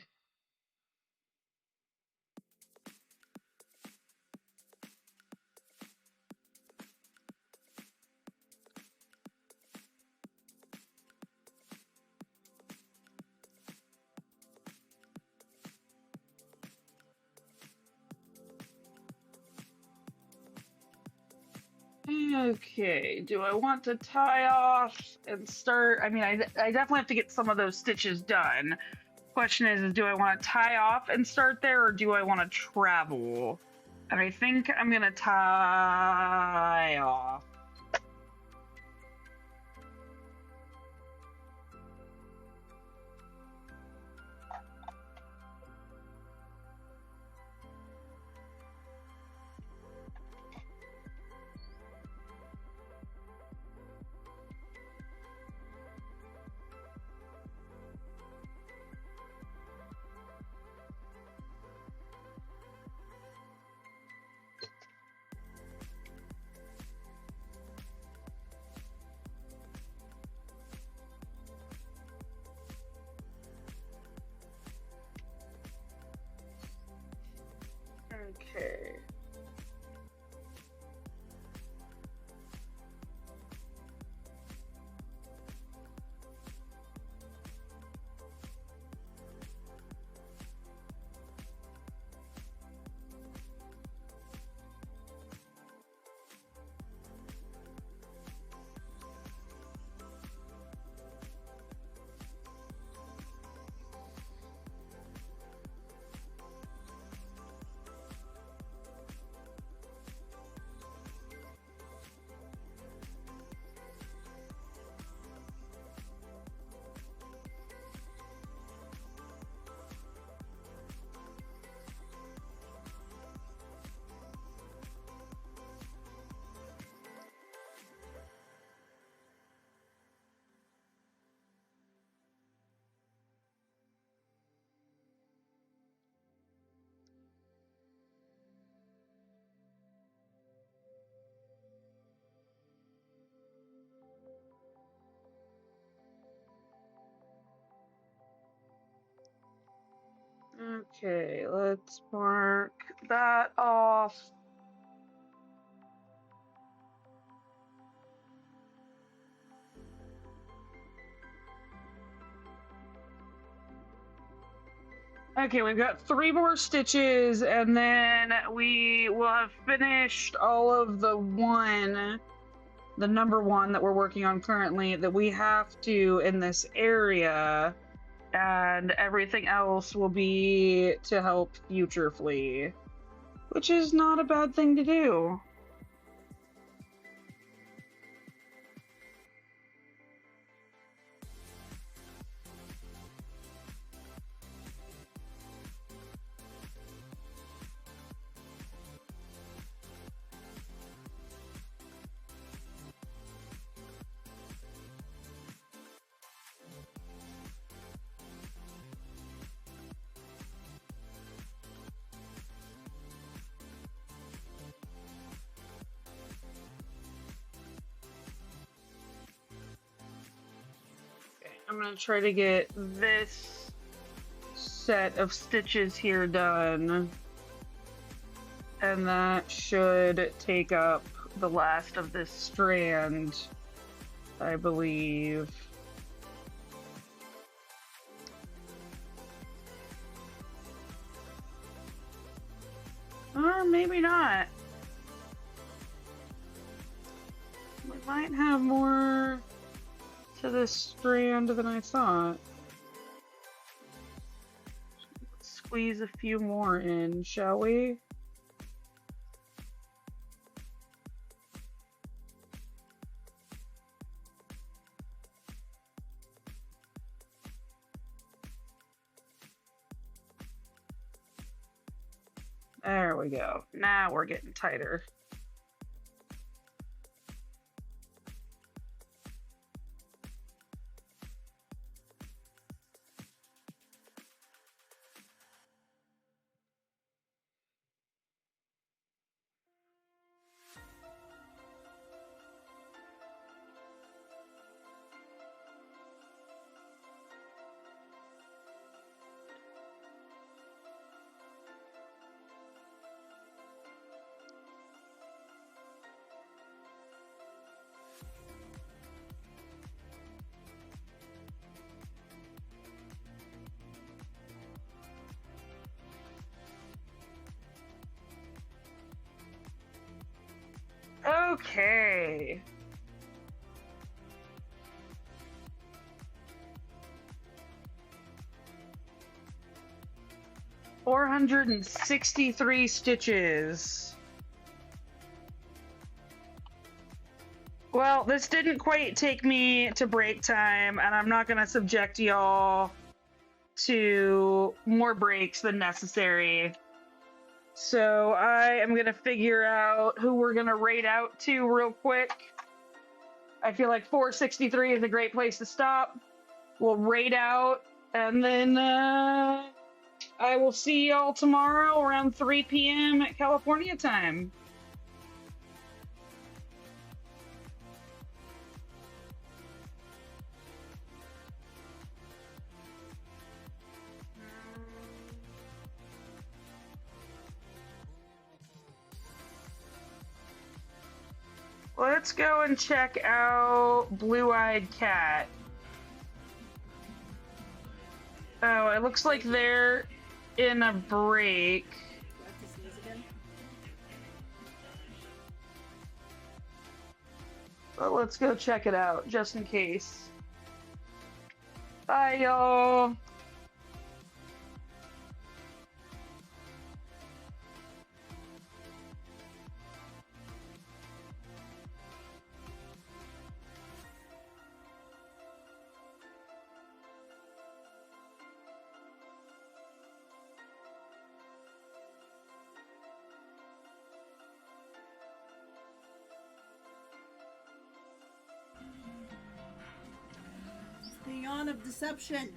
Okay, do I want to tie off and start? I mean, I definitely have to get some of those stitches done. Question is do I want to tie off and start there, or do I want to travel? And I think I'm gonna tie off. Okay, let's mark that off. Okay, we've got 3 more stitches, and then we will have finished all of the number 1 that we're working on currently that we have to in this area, and everything else will be to help future Flea, which is not a bad thing to do. I'm going to try to get this set of stitches here done. And that should take up the last of this strand, I believe. Or maybe not. We might have more to this strand than I thought. Squeeze a few more in, shall we? There we go. Now we're getting tighter. Okay. $463 stitches. Well, this didn't quite take me to break time, and I'm not going to subject y'all to more breaks than necessary. So I am going to figure out who we're going to raid out to real quick. I feel like 463 is a great place to stop. We'll raid out, and then I will see y'all tomorrow around 3 p.m. at California time. Let's go and check out Blue-Eyed Cat. Oh, it looks like they're in a break. But let's go check it out, just in case. Bye, y'all. The yawn of deception.